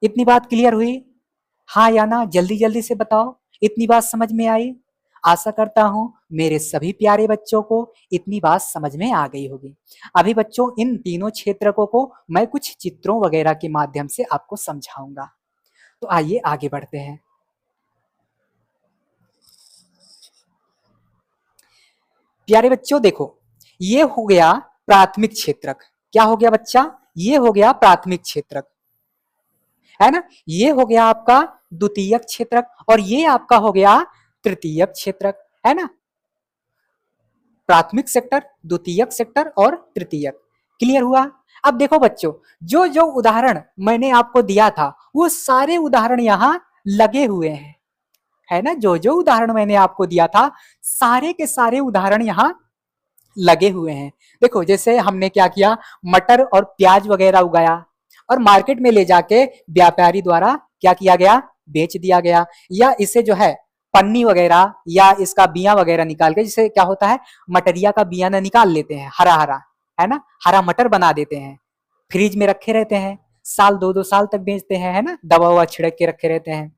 इतनी बात क्लियर हुई, हाँ या ना, जल्दी जल्दी से बताओ। इतनी बात समझ में आई। आशा करता हूं मेरे सभी प्यारे बच्चों को इतनी बात समझ में आ गई होगी। अभी बच्चों इन तीनों क्षेत्रकों को मैं कुछ चित्रों वगैरह के माध्यम से आपको समझाऊंगा। तो आइए आगे बढ़ते हैं। प्यारे बच्चों देखो, ये हो गया प्राथमिक क्षेत्रक। क्या हो गया बच्चा, ये हो गया प्राथमिक क्षेत्रक, है ना। ये हो गया आपका द्वितीयक क्षेत्रक, और ये आपका हो गया तृतीयक क्षेत्रक, है ना। प्राथमिक सेक्टर, द्वितीयक सेक्टर और तृतीयक। क्लियर हुआ। अब देखो बच्चों, जो जो उदाहरण मैंने आपको दिया था वो सारे उदाहरण यहाँ लगे हुए हैं, है ना। जो जो उदाहरण मैंने आपको दिया था सारे के सारे उदाहरण यहाँ लगे हुए हैं। देखो जैसे हमने क्या किया, मटर और प्याज वगैरह उगाया और मार्केट में ले जाके व्यापारी द्वारा क्या किया गया, बेच दिया गया। या इसे जो है पन्नी वगैरह या इसका बिया वगैरह निकाल के, जिसे क्या होता है मटरिया का बिया ना निकाल लेते हैं, हरा हरा, है ना, हरा मटर बना देते हैं, फ्रिज में रखे रहते हैं, साल 2-2 साल तक बेचते हैं, है ना, दवा ववा छिड़क के रखे रहते हैं,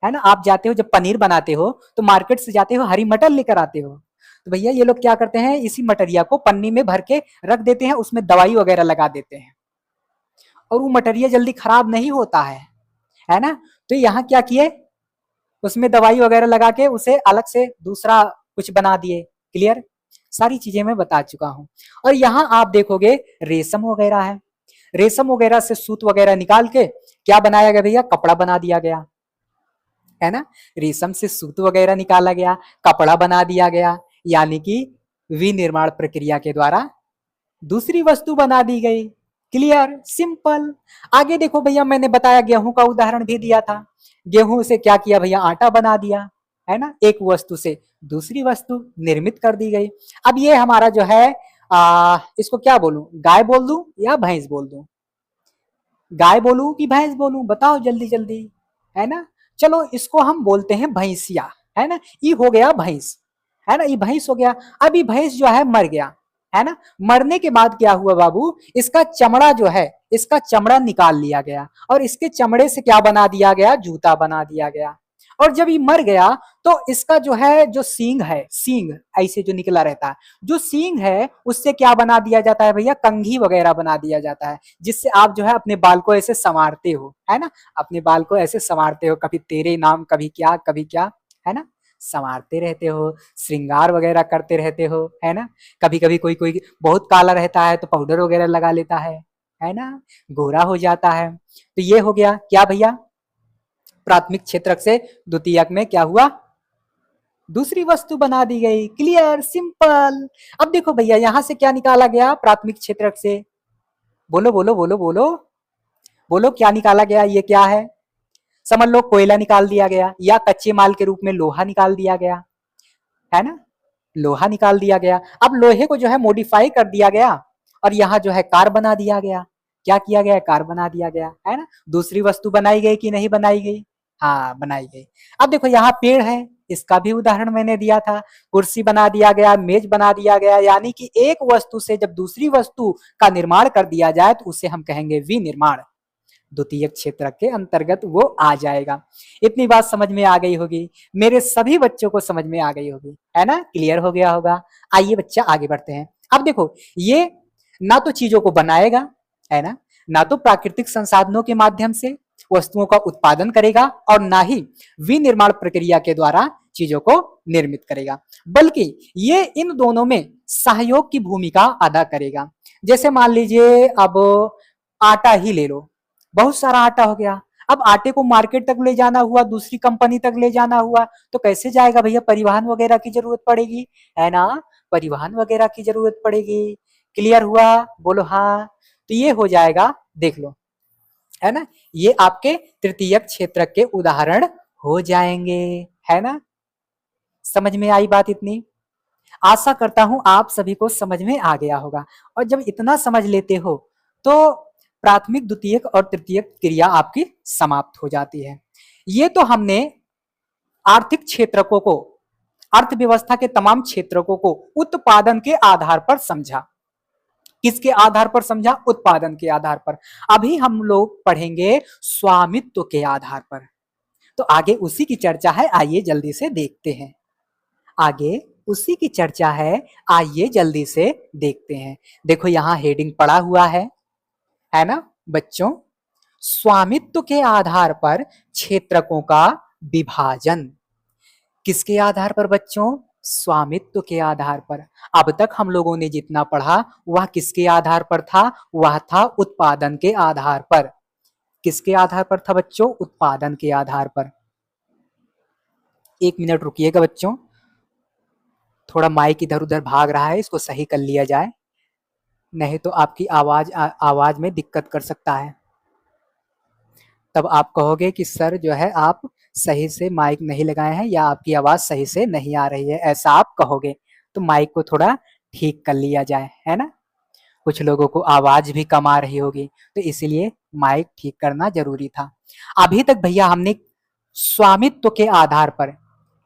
है ना। आप जाते हो जब पनीर बनाते हो तो मार्केट से जाते हो हरी मटर लेकर आते हो, तो भैया ये लोग क्या करते हैं, इसी मटरिया को पन्नी में भर के रख देते हैं, उसमें दवाई वगैरह लगा देते हैं, और वो मटरिया जल्दी खराब नहीं होता है ना। तो यहाँ क्या किए, उसमें दवाई वगैरह लगा के उसे अलग से दूसरा कुछ बना दिए। क्लियर, सारी चीजें मैं बता चुका हूं। और यहाँ आप देखोगे रेशम वगैरह है, रेशम वगैरह से सूत वगैरह निकाल के क्या बनाया गया भैया, कपड़ा बना दिया गया, है ना। रेशम से सूत वगैरह निकाला गया, कपड़ा बना दिया गया, यानी कि विनिर्माण प्रक्रिया के द्वारा दूसरी वस्तु बना दी गई। Clear, simple. आगे देखो भैया, मैंने बताया गेहूं का उदाहरण भी दिया था। गेहूं से क्या किया भैया, आटा बना दिया, है ना। एक वस्तु से दूसरी वस्तु निर्मित कर दी गई। अब ये हमारा जो है इसको क्या बोलूं, गाय बोल दूं या भैंस बोल दूं, गाय बोलूं कि भैंस बोलूं, बताओ जल्दी जल्दी, है ना। चलो इसको हम बोलते हैं भैंसिया, है ना। ये हो गया भैंस, है ना, ये भैंस हो गया। अब ये भैंस जो है मर गया, है ना। मरने के बाद क्या हुआ बाबू, इसका चमड़ा जो है, इसका चमड़ा निकाल लिया गया और इसके चमड़े से क्या बना दिया गया, जूता बना दिया गया। और जब ये मर गया तो इसका जो है, जो सींग है, सींग ऐसे जो निकला रहता है, जो सींग है उससे क्या बना दिया जाता है भैया, कंघी वगैरह बना दिया जाता है, जिससे आप जो है अपने बाल को ऐसे संवारते हो, है ना। अपने बाल को ऐसे संवारते हो, कभी तेरे नाम, कभी क्या, है ना। संवारते रहते हो, श्रृंगार वगैरह करते रहते हो, है ना। कभी कभी कोई कोई बहुत काला रहता है तो पाउडर वगैरह लगा लेता है ना, गोरा हो जाता है। तो ये हो गया क्या भैया, प्राथमिक क्षेत्रक से द्वितीयक में क्या हुआ, दूसरी वस्तु बना दी गई। Clear, simple. अब देखो भैया, यहां से क्या निकाला गया प्राथमिक क्षेत्रक से, बोलो बोलो बोलो बोलो बोलो, क्या निकाला गया, ये क्या है। समझ लो कोयला निकाल दिया गया, या कच्चे माल के रूप में लोहा निकाल दिया गया, है ना। लोहा निकाल दिया गया। अब लोहे को जो है मॉडिफाई कर दिया गया और यहाँ जो है कार बना दिया गया। क्या किया गया, कार बना दिया गया, है ना। दूसरी वस्तु बनाई गई कि नहीं बनाई गई, हाँ बनाई गई। अब देखो यहाँ पेड़ है, इसका भी उदाहरण मैंने दिया था। कुर्सी बना दिया गया, मेज बना दिया गया, यानी कि एक वस्तु से जब दूसरी वस्तु का निर्माण कर दिया जाए तो उसे हम कहेंगे विनिर्माण, द्वितीय क्षेत्र के अंतर्गत वो आ जाएगा। इतनी बात समझ में आ गई होगी, मेरे सभी बच्चों को समझ में आ गई होगी, है ना, क्लियर हो गया होगा। आइए बच्चा आगे बढ़ते हैं। अब देखो, ये ना तो चीजों को बनाएगा, है ना तो प्राकृतिक संसाधनों के माध्यम से वस्तुओं का उत्पादन करेगा, और ना ही विनिर्माण प्रक्रिया के द्वारा चीजों को निर्मित करेगा, बल्कि ये इन दोनों में सहयोग की भूमिका अदा करेगा। जैसे मान लीजिए अब आटा ही ले लो, बहुत सारा आटा हो गया। अब आटे को मार्केट तक ले जाना हुआ, दूसरी कंपनी तक ले जाना हुआ, तो कैसे जाएगा भैया, परिवहन वगैरह की जरूरत पड़ेगी, है ना। परिवहन वगैरह की जरूरत पड़ेगी। क्लियर हुआ, बोलो हाँ। तो ये हो जाएगा, देख लो, है ना। ये आपके तृतीयक क्षेत्र के उदाहरण हो जाएंगे, है ना। समझ में आई बात इतनी, आशा करता हूं आप सभी को समझ में आ गया होगा। और जब इतना समझ लेते हो तो प्राथमिक, द्वितीयक और तृतीयक क्रिया आपकी समाप्त हो जाती है। ये तो हमने आर्थिक क्षेत्रकों को, अर्थव्यवस्था के तमाम क्षेत्रकों को उत्पादन के आधार पर समझा। किसके आधार पर समझा, उत्पादन के आधार पर। अभी हम लोग पढ़ेंगे स्वामित्व के आधार पर, तो आगे उसी की चर्चा है, आइए जल्दी से देखते हैं। आगे उसी की चर्चा है, आइए जल्दी से देखते हैं। देखो यहाँ हेडिंग पड़ा हुआ है ना बच्चों, स्वामित्व के आधार पर क्षेत्रकों का विभाजन। किसके आधार पर बच्चों, स्वामित्व के आधार पर। अब तक हम लोगों ने जितना पढ़ा वह किसके आधार पर था, वह था उत्पादन के आधार पर। किसके आधार पर था बच्चों, उत्पादन के आधार पर। एक मिनट रुकिएगा बच्चों, थोड़ा माइक इधर उधर भाग रहा है, इसको सही कर लिया जाए, नहीं तो आपकी आवाज में दिक्कत कर सकता है। तब आप कहोगे कि सर जो है आप सही से माइक नहीं लगाए हैं या आपकी आवाज सही से नहीं आ रही है, ऐसा आप कहोगे। तो माइक को थोड़ा ठीक कर लिया जाए, है ना। कुछ लोगों को आवाज भी कम आ रही होगी, तो इसीलिए माइक ठीक करना जरूरी था। अभी तक भैया हमने स्वामित्व के आधार पर,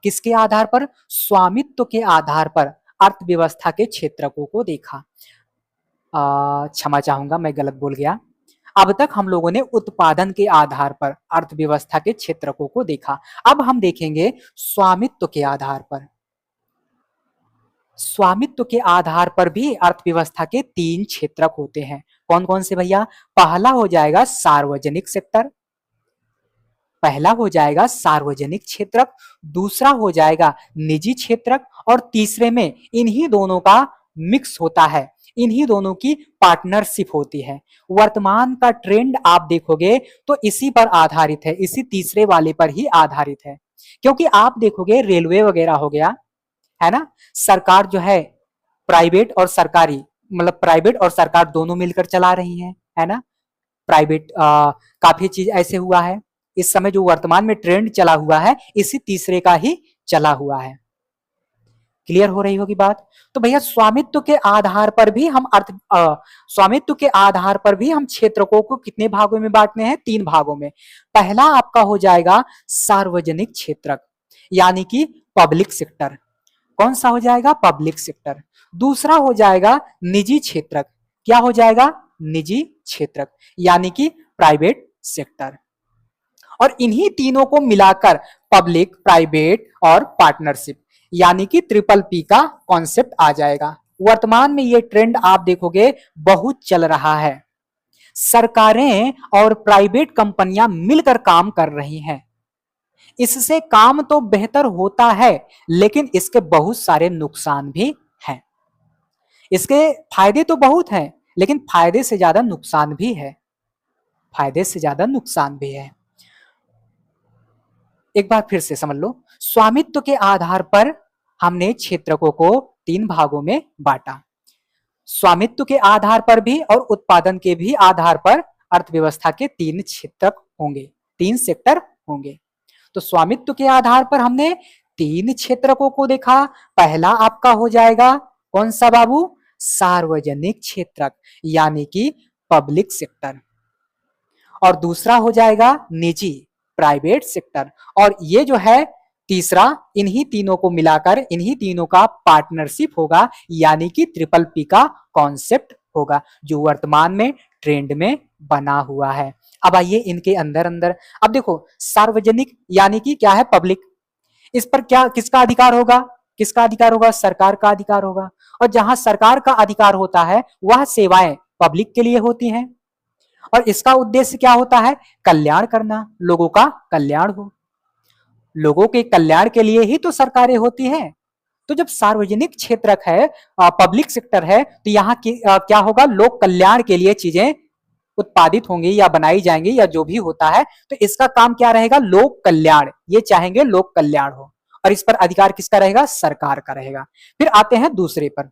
किसके आधार पर, स्वामित्व के आधार पर अर्थव्यवस्था के क्षेत्रकों को देखा। क्षमा चाहूंगा, मैं गलत बोल गया। अब तक हम लोगों ने उत्पादन के आधार पर अर्थव्यवस्था के क्षेत्रकों को देखा। अब हम देखेंगे स्वामित्व के आधार पर। स्वामित्व के आधार पर भी अर्थव्यवस्था के 3 क्षेत्रक होते हैं। कौन कौन से भैया, पहला हो जाएगा सार्वजनिक सेक्टर, पहला हो जाएगा सार्वजनिक क्षेत्रक, दूसरा हो जाएगा निजी क्षेत्रक, और तीसरे में इन्हीं दोनों का मिक्स होता है, इन्हीं दोनों की पार्टनरशिप होती है। वर्तमान का ट्रेंड आप देखोगे तो इसी पर आधारित है, इसी तीसरे वाले पर ही आधारित है। क्योंकि आप देखोगे रेलवे वगैरह हो गया, है ना, सरकार जो है प्राइवेट और सरकारी, मतलब प्राइवेट और सरकार दोनों मिलकर चला रही है ना। प्राइवेट काफी चीज ऐसे हुआ है, इस समय जो वर्तमान में ट्रेंड चला हुआ है इसी तीसरे का ही चला हुआ है। क्लियर हो रही होगी बात। तो भैया स्वामित्व के आधार पर भी हम स्वामित्व के आधार पर भी हम क्षेत्रकों को कितने भागों में बांटने हैं? 3 भागों में। पहला आपका हो जाएगा सार्वजनिक क्षेत्रक, यानी कि पब्लिक सेक्टर। कौन सा हो जाएगा? Public sector. दूसरा हो जाएगा निजी क्षेत्रक। क्या हो जाएगा? निजी क्षेत्रक, यानी कि प्राइवेट सेक्टर। और इन्हीं तीनों को मिलाकर पब्लिक, प्राइवेट और पार्टनरशिप, यानी कि ट्रिपल पी का कॉन्सेप्ट आ जाएगा। वर्तमान में ये ट्रेंड आप देखोगे बहुत चल रहा है। सरकारें और प्राइवेट कंपनियां मिलकर काम कर रही हैं। इससे काम तो बेहतर होता है, लेकिन इसके बहुत सारे नुकसान भी हैं। इसके फायदे तो बहुत हैं, लेकिन फायदे से ज्यादा नुकसान भी है। फायदे से ज्यादा नुकसान भी है। एक बार फिर से समझ लो, स्वामित्व के आधार पर हमने क्षेत्रकों को 3 भागों में बांटा। स्वामित्व के आधार पर भी और उत्पादन के भी आधार पर अर्थव्यवस्था के 3 क्षेत्रक होंगे, 3 सेक्टर होंगे। तो स्वामित्व के आधार पर हमने 3 क्षेत्रकों को देखा। पहला आपका हो जाएगा कौन सा बाबू? सार्वजनिक क्षेत्रक, यानी कि पब्लिक सेक्टर। और दूसरा हो जाएगा निजी, प्राइवेट सेक्टर। और ये जो है तीसरा, इन्हीं तीनों को मिलाकर इन्हीं तीनों का पार्टनरशिप होगा, यानी कि ट्रिपल पी का कॉन्सेप्ट होगा, जो वर्तमान में ट्रेंड में बना हुआ है। अब आइए इनके अंदर अंदर, अब देखो सार्वजनिक यानी कि क्या है? पब्लिक। इस पर क्या किसका अधिकार होगा? किसका अधिकार होगा? सरकार का अधिकार होगा। और जहां सरकार का अधिकार होता है वह सेवाएं पब्लिक के लिए होती हैं। और इसका उद्देश्य क्या होता है? कल्याण करना, लोगों का कल्याण हो। लोगों के कल्याण के लिए ही तो सरकारें होती हैं। तो जब सार्वजनिक क्षेत्रक है, पब्लिक सेक्टर है, तो यहाँ क्या होगा? लोक कल्याण के लिए चीजें उत्पादित होंगी या बनाई जाएंगी या जो भी होता है, तो इसका काम क्या रहेगा? लोक कल्याण। ये चाहेंगे लोक कल्याण हो, और इस पर अधिकार किसका रहेगा? सरकार का रहेगा। फिर आते हैं दूसरे पर।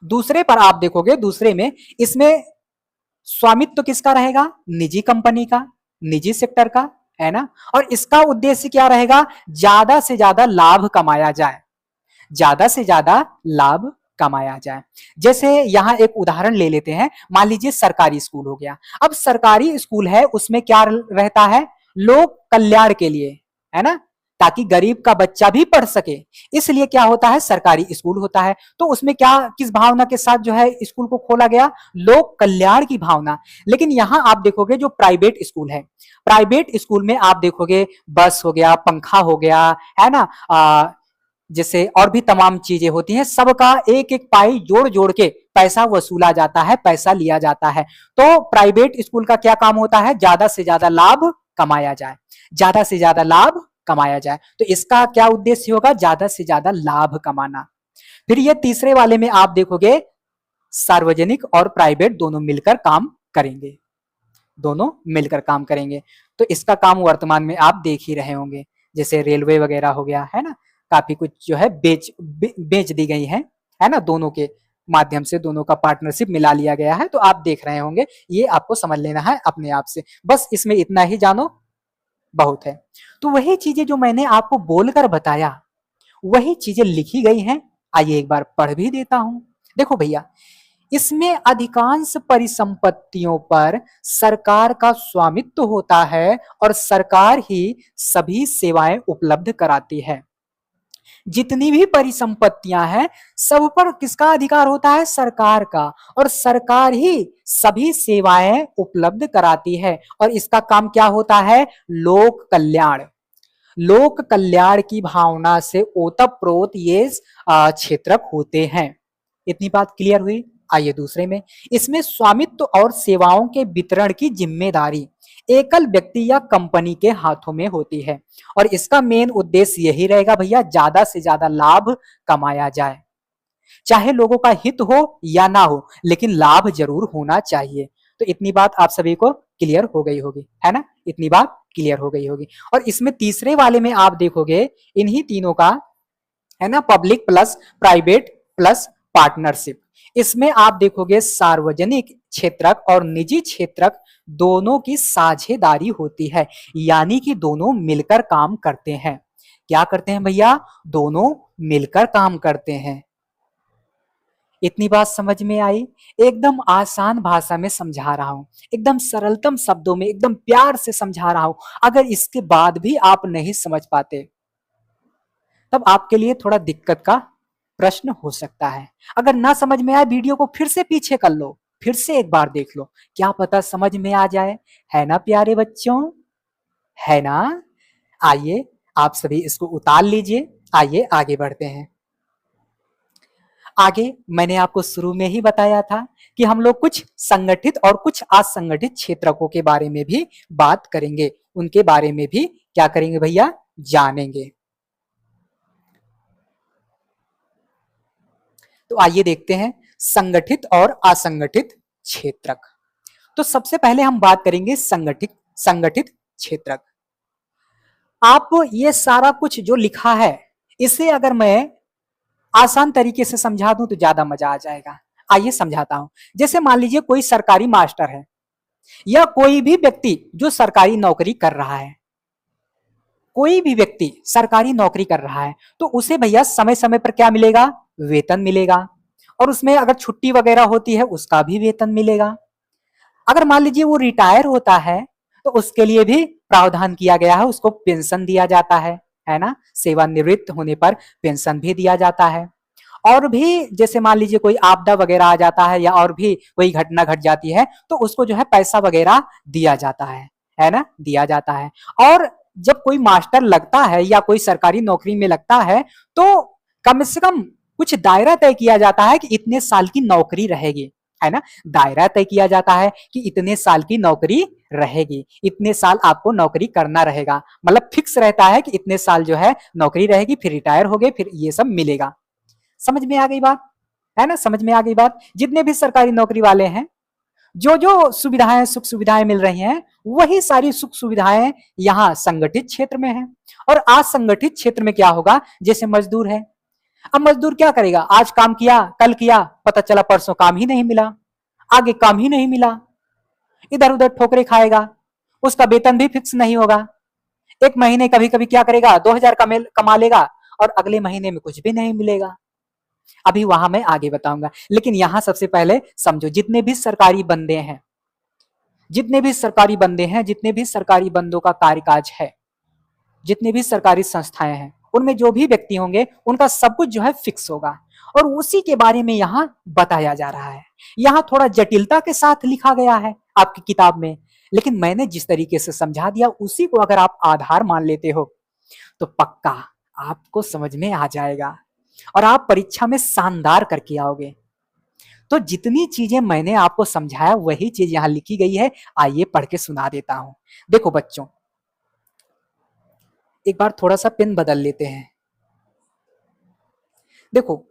दूसरे पर आप देखोगे, दूसरे में इसमें स्वामित्व किसका रहेगा? निजी कंपनी का, निजी सेक्टर का, है ना। और इसका उद्देश्य क्या रहेगा? ज्यादा से ज्यादा लाभ कमाया जाए, ज्यादा से ज्यादा लाभ कमाया जाए। जैसे यहां एक उदाहरण ले लेते हैं, मान लीजिए सरकारी स्कूल हो गया। अब सरकारी स्कूल है, उसमें क्या रहता है? लोक कल्याण के लिए, है ना, ताकि गरीब का बच्चा भी पढ़ सके, इसलिए क्या होता है? सरकारी स्कूल होता है। तो उसमें क्या, किस भावना के साथ जो है स्कूल को खोला गया? लोक कल्याण की भावना। लेकिन यहां आप देखोगे जो प्राइवेट स्कूल है, प्राइवेट स्कूल में आप देखोगे बस हो गया, पंखा हो गया, है ना, जैसे और भी तमाम चीजें होती हैं, सबका एक एक पाई जोड़ जोड़ के पैसा वसूला जाता है, पैसा लिया जाता है। तो प्राइवेट स्कूल का क्या काम होता है? ज्यादा से ज्यादा लाभ कमाया जाए, ज्यादा से ज्यादा लाभ कमाया जाए। तो इसका क्या उद्देश्य होगा? ज्यादा से ज्यादा लाभ कमाना। फिर ये तीसरे वाले में आप देखोगे सार्वजनिक और प्राइवेट दोनों मिलकर काम करेंगे, दोनों मिलकर काम करेंगे। तो इसका काम वर्तमान में आप देख ही रहे होंगे, जैसे रेलवे वगैरह हो गया, है ना, काफी कुछ जो है बेच दी गई है ना, दोनों के माध्यम से दोनों का पार्टनरशिप मिला लिया गया है। तो आप देख रहे होंगे, ये आपको समझ लेना है अपने आप से, बस इसमें इतना ही जानो, बहुत है। तो वही चीजें जो मैंने आपको बोलकर बताया, वही चीजें लिखी गई हैं। आइए एक बार पढ़ भी देता हूं। देखो भैया, इसमें अधिकांश परिसंपत्तियों पर सरकार का स्वामित्व होता है और सरकार ही सभी सेवाएं उपलब्ध कराती है। जितनी भी परिसंपत्तियां हैं, सब पर किसका अधिकार होता है? सरकार का। और सरकार ही सभी सेवाएं उपलब्ध कराती है। और इसका काम क्या होता है? लोक कल्याण। लोक कल्याण की भावना से ओतप्रोत ये क्षेत्रक होते हैं। इतनी बात क्लियर हुई। आइए दूसरे में, इसमें स्वामित्व और सेवाओं के वितरण की जिम्मेदारी एकल व्यक्ति या कंपनी के हाथों में होती है। और इसका मेन उद्देश्य यही रहेगा भैया, ज्यादा से ज्यादा लाभ कमाया जाए, चाहे लोगों का हित हो या ना हो, लेकिन लाभ जरूर होना चाहिए। तो इतनी बात आप सभी को क्लियर हो गई होगी, है ना, इतनी बात क्लियर हो गई होगी। और इसमें तीसरे वाले में आप देखोगे इन्हीं तीनों का, है ना, public plus private plus partnership. इसमें आप देखोगे सार्वजनिक क्षेत्रक और निजी क्षेत्रक दोनों की साझेदारी होती है, यानी कि दोनों मिलकर काम करते हैं। क्या करते हैं भैया? दोनों मिलकर काम करते हैं। इतनी बात समझ में आई? एकदम आसान भाषा में समझा रहा हूं, एकदम सरलतम शब्दों में, एकदम प्यार से समझा रहा हूं। अगर इसके बाद भी आप नहीं समझ पाते तब आपके लिए थोड़ा दिक्कत का प्रश्न हो सकता है। अगर ना समझ में आए, वीडियो को फिर से पीछे कर लो, फिर से एक बार देख लो, क्या पता समझ में आ जाए। है ना प्यारे बच्चों, है ना? आइए आप सभी इसको उतार लीजिए। आइए आगे बढ़ते हैं। आगे मैंने आपको शुरू में ही बताया था कि हम लोग कुछ संगठित और कुछ असंगठित क्षेत्रकों के बारे में भी बात करेंगे, उनके बारे में भी क्या करेंगे भैया? जानेंगे। तो आइए देखते हैं संगठित और असंगठित क्षेत्रक। तो सबसे पहले हम बात करेंगे संगठित संगठित क्षेत्रक। आप ये सारा कुछ जो लिखा है इसे अगर मैं आसान तरीके से समझा दूं तो ज्यादा मजा आ जाएगा। आइए समझाता हूं। जैसे मान लीजिए कोई सरकारी मास्टर है या कोई भी व्यक्ति जो सरकारी नौकरी कर रहा है, कोई भी व्यक्ति सरकारी नौकरी कर रहा है तो उसे भैया समय समय पर क्या मिलेगा? वेतन मिलेगा। और उसमें अगर छुट्टी वगैरह होती है उसका भी वेतन मिलेगा। अगर मान लीजिए वो रिटायर होता है तो उसके लिए भी प्रावधान किया गया है, उसको पेंशन दिया जाता है ना, सेवानिवृत्त होने पर पेंशन भी दिया जाता है। और भी जैसे मान लीजिए कोई आपदा वगैरह आ जाता है या और भी कोई घटना घट जाती है तो उसको जो है पैसा वगैरह दिया जाता है ना, दिया जाता है। और जब कोई मास्टर लगता है या कोई सरकारी नौकरी में लगता है तो कम से कम कुछ दायरा तय किया जाता है कि इतने साल की नौकरी रहेगी, है ना। दायरा तय किया जाता है कि इतने साल की नौकरी रहेगी, इतने साल आपको नौकरी करना रहेगा, मतलब फिक्स रहता है कि इतने साल जो है नौकरी रहेगी, फिर रिटायर हो गए, फिर ये सब मिलेगा। समझ में आ गई बात, है ना, समझ में आ गई बात। जितने भी सरकारी नौकरी वाले हैं, जो जो सुविधाएं सुख सुविधाएं मिल रही हैं, वही सारी सुख सुविधाएं यहाँ संगठित क्षेत्र में है। और असंगठित क्षेत्र में क्या होगा? जैसे मजदूर है, अब मजदूर क्या करेगा? आज काम किया, कल किया, पता चला परसों काम ही नहीं मिला, आगे काम ही नहीं मिला, इधर उधर ठोकरे खाएगा, उसका वेतन भी फिक्स नहीं होगा। एक महीने कभी कभी क्या करेगा? 2000 कमा लेगा और अगले महीने में कुछ भी नहीं मिलेगा। अभी वहां मैं आगे बताऊंगा, लेकिन यहां सबसे पहले समझो, जितने भी सरकारी बंदे हैं, जितने भी सरकारी बंदे हैं, जितने भी सरकारी बंदों का कार्यकाज है, जितने भी सरकारी संस्थाएं हैं, उनमें जो भी व्यक्ति होंगे उनका सब कुछ जो है फिक्स होगा। और उसी के बारे में यहाँ बताया जा रहा है। यहाँ थोड़ा जटिलता के साथ लिखा गया है आपकी किताब में, लेकिन मैंने जिस तरीके से समझा दिया उसी को अगर आप आधार मान लेते हो तो पक्का आपको समझ में आ जाएगा और आप परीक्षा में शानदार करके आओगे। तो जितनी चीजें मैंने आपको समझाया वही चीज यहां लिखी गई है। आइए पढ़ के सुना देता हूं। देखो बच्चों, एक बार थोड़ा सा पेन बदल लेते हैं। देखो,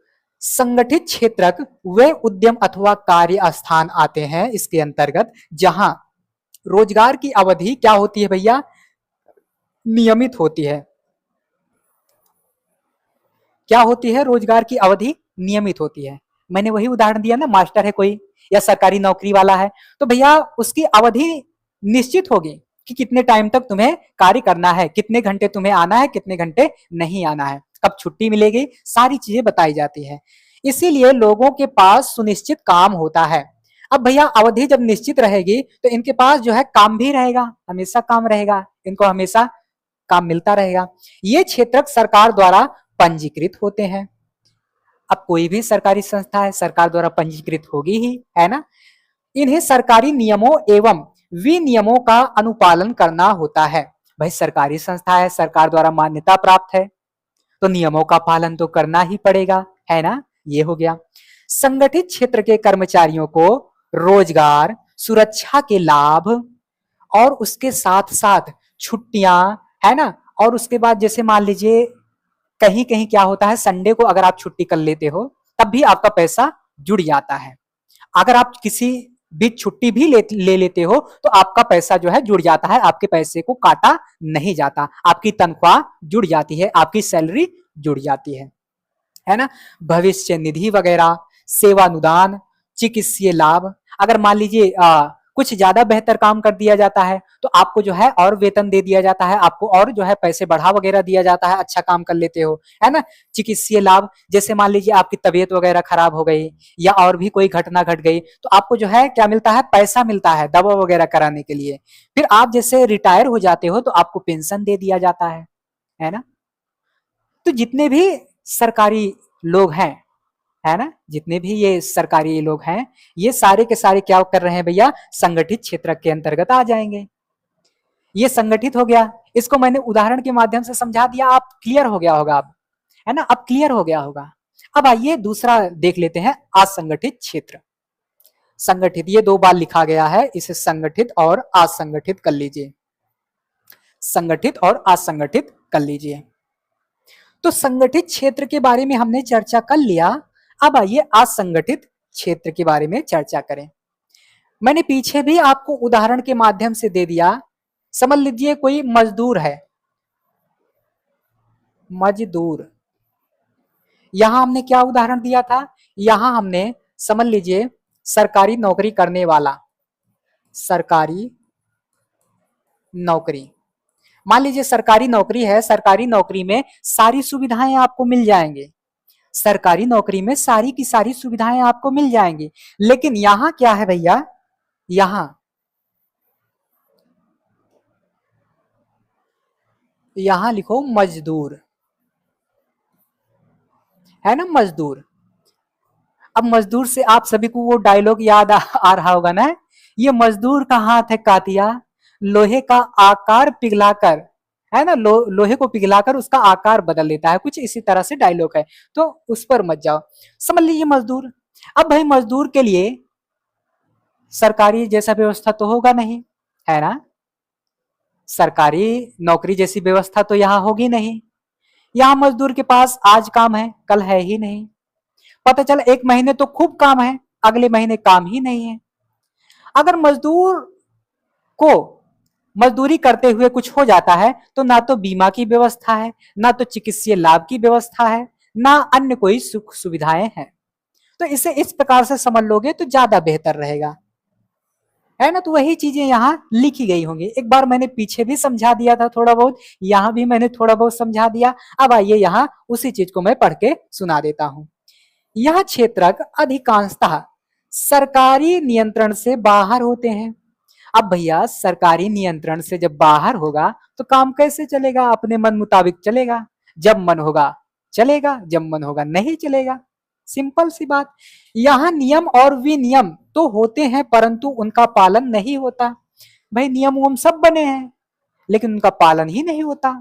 संगठित क्षेत्रक वे उद्यम अथवा कार्य स्थान आते हैं इसके अंतर्गत जहां रोजगार की अवधि क्या होती है भैया? नियमित होती है। क्या होती है? रोजगार की अवधि नियमित होती है। मैंने वही उदाहरण दिया ना, मास्टर है कोई या सरकारी नौकरी वाला है तो भैया उसकी अवधि निश्चित होगी कि कितने टाइम तक तुम्हें कार्य करना है, कितने घंटे तुम्हें आना है, कितने घंटे नहीं आना है, कब छुट्टी मिलेगी, सारी चीजें बताई जाती है। इसीलिए लोगों के पास सुनिश्चित काम होता है। अब भैया अवधि जब निश्चित रहेगी तो इनके पास जो है काम भी रहेगा, हमेशा काम रहेगा, इनको हमेशा काम मिलता रहेगा। ये क्षेत्रक सरकार द्वारा पंजीकृत होते हैं। अब कोई भी सरकारी संस्था है, सरकार द्वारा पंजीकृत होगी ही, है ना। इन्हें सरकारी नियमों एवं विनियमों का अनुपालन करना होता है। भाई सरकारी संस्था है, सरकार द्वारा मान्यता प्राप्त है, तो नियमों का पालन तो करना ही पड़ेगा, है ना। ये हो गया। संगठित क्षेत्र के कर्मचारियों को रोजगार, सुरक्षा के लाभ और उसके साथ साथ छुट्टियां, है ना। और उसके बाद जैसे मान लीजिए कहीं कहीं क्या होता है, संडे को अगर आप छुट्टी कर लेते हो तब भी आपका पैसा जुड़ जाता है। अगर आप किसी बीच छुट्टी भी ले लेते हो तो आपका पैसा जो है जुड़ जाता है, आपके पैसे को काटा नहीं जाता, आपकी तनख्वाह जुड़ जाती है, आपकी सैलरी जुड़ जाती है ना। भविष्य निधि वगैरह, सेवानुदान, चिकित्सीय लाभ, अगर मान लीजिए कुछ ज्यादा बेहतर काम कर दिया जाता है तो आपको जो है और वेतन दे दिया जाता है, आपको और जो है पैसे बढ़ा वगैरह दिया जाता है, अच्छा काम कर लेते हो, है ना। चिकित्सीय लाभ, जैसे मान लीजिए आपकी तबीयत वगैरह खराब हो गई या और भी कोई घटना घट गई तो आपको जो है क्या मिलता है, पैसा मिलता है दवा वगैरह कराने के लिए। फिर आप जैसे रिटायर हो जाते हो तो आपको पेंशन दे दिया जाता है ना। तो जितने भी सरकारी लोग हैं, है ना, जितने भी ये सरकारी लोग हैं, ये सारे के सारे क्या कर रहे हैं भैया, संगठित क्षेत्र के अंतर्गत आ जाएंगे। ये संगठित हो गया, इसको मैंने उदाहरण के माध्यम से समझा दिया, आप क्लियर हो गया होगा, आप है ना, अब क्लियर हो गया होगा। अब आइए दूसरा देख लेते हैं, असंगठित क्षेत्र। संगठित ये दो बार लिखा गया है, इसे संगठित और असंगठित कर लीजिए, संगठित और असंगठित कर लीजिए। तो संगठित क्षेत्र के बारे में हमने चर्चा कर लिया, अब आइए असंगठित क्षेत्र के बारे में चर्चा करें। मैंने पीछे भी आपको उदाहरण के माध्यम से दे दिया। समझ लीजिए कोई मजदूर है, मजदूर, यहां हमने क्या उदाहरण दिया था, यहां हमने समझ लीजिए सरकारी नौकरी करने वाला, सरकारी नौकरी, मान लीजिए सरकारी नौकरी है, सरकारी नौकरी में सारी सुविधाएं आपको मिल जाएंगे, सरकारी नौकरी में सारी की सारी सुविधाएं आपको मिल जाएंगी। लेकिन यहां क्या है भैया, यहां लिखो मजदूर, है ना, मजदूर। अब मजदूर से आप सभी को वो डायलॉग याद आ रहा होगा ना, ये मजदूर का हाथ है कातिया, लोहे का आकार पिघलाकर, है ना, लोहे को पिघलाकर उसका आकार बदल देता है, कुछ इसी तरह से डायलॉग है, तो उस पर मत जाओ। समझ लीजिए मजदूर। अब भाई मजदूर के लिए सरकारी जैसा व्यवस्था तो होगा नहीं, है ना, सरकारी नौकरी जैसी व्यवस्था तो यहाँ होगी नहीं। यहाँ मजदूर के पास आज काम है, कल है ही नहीं, पता चला एक महीने तो खूब काम है, अगले महीने काम ही नहीं है। अगर मजदूर को मजदूरी करते हुए कुछ हो जाता है तो ना तो बीमा की व्यवस्था है, ना तो चिकित्सीय लाभ की व्यवस्था है, ना अन्य कोई सुख सुविधाएं हैं। तो इसे इस प्रकार से समझ लोगे तो ज्यादा बेहतर रहेगा, है ना। तो वही चीजें यहाँ लिखी गई होंगी, एक बार मैंने पीछे भी समझा दिया था थोड़ा बहुत, यहाँ भी मैंने थोड़ा बहुत समझा दिया। अब आइए यहाँ उसी चीज को मैं पढ़ के सुना देता हूँ। यह क्षेत्रक अधिकांशतः सरकारी नियंत्रण से बाहर होते हैं। अब भैया सरकारी नियंत्रण से जब बाहर होगा तो काम कैसे चलेगा, अपने मन मुताबिक चलेगा, जब मन होगा चलेगा, जब मन होगा नहीं चलेगा, सिंपल सी बात। यहाँ नियम और विनियम तो होते हैं परंतु उनका पालन नहीं होता। भाई नियम उम सब बने हैं लेकिन उनका पालन ही नहीं होता।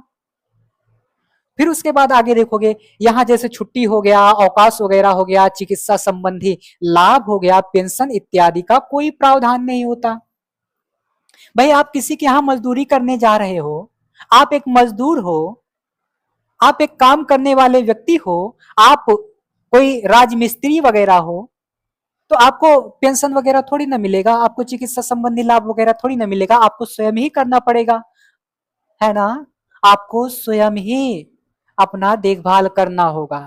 फिर उसके बाद आगे देखोगे, यहाँ जैसे छुट्टी हो गया, अवकाश वगैरह हो गया, चिकित्सा संबंधी लाभ हो गया, पेंशन इत्यादि का कोई प्रावधान नहीं होता। भाई आप किसी के यहाँ मजदूरी करने जा रहे हो, आप एक मजदूर हो, आप एक काम करने वाले व्यक्ति हो, आप कोई राजमिस्त्री वगैरह हो, तो आपको पेंशन वगैरह थोड़ी ना मिलेगा, आपको चिकित्सा संबंधी लाभ वगैरह थोड़ी ना मिलेगा, आपको स्वयं ही करना पड़ेगा, है ना, आपको स्वयं ही अपना देखभाल करना होगा।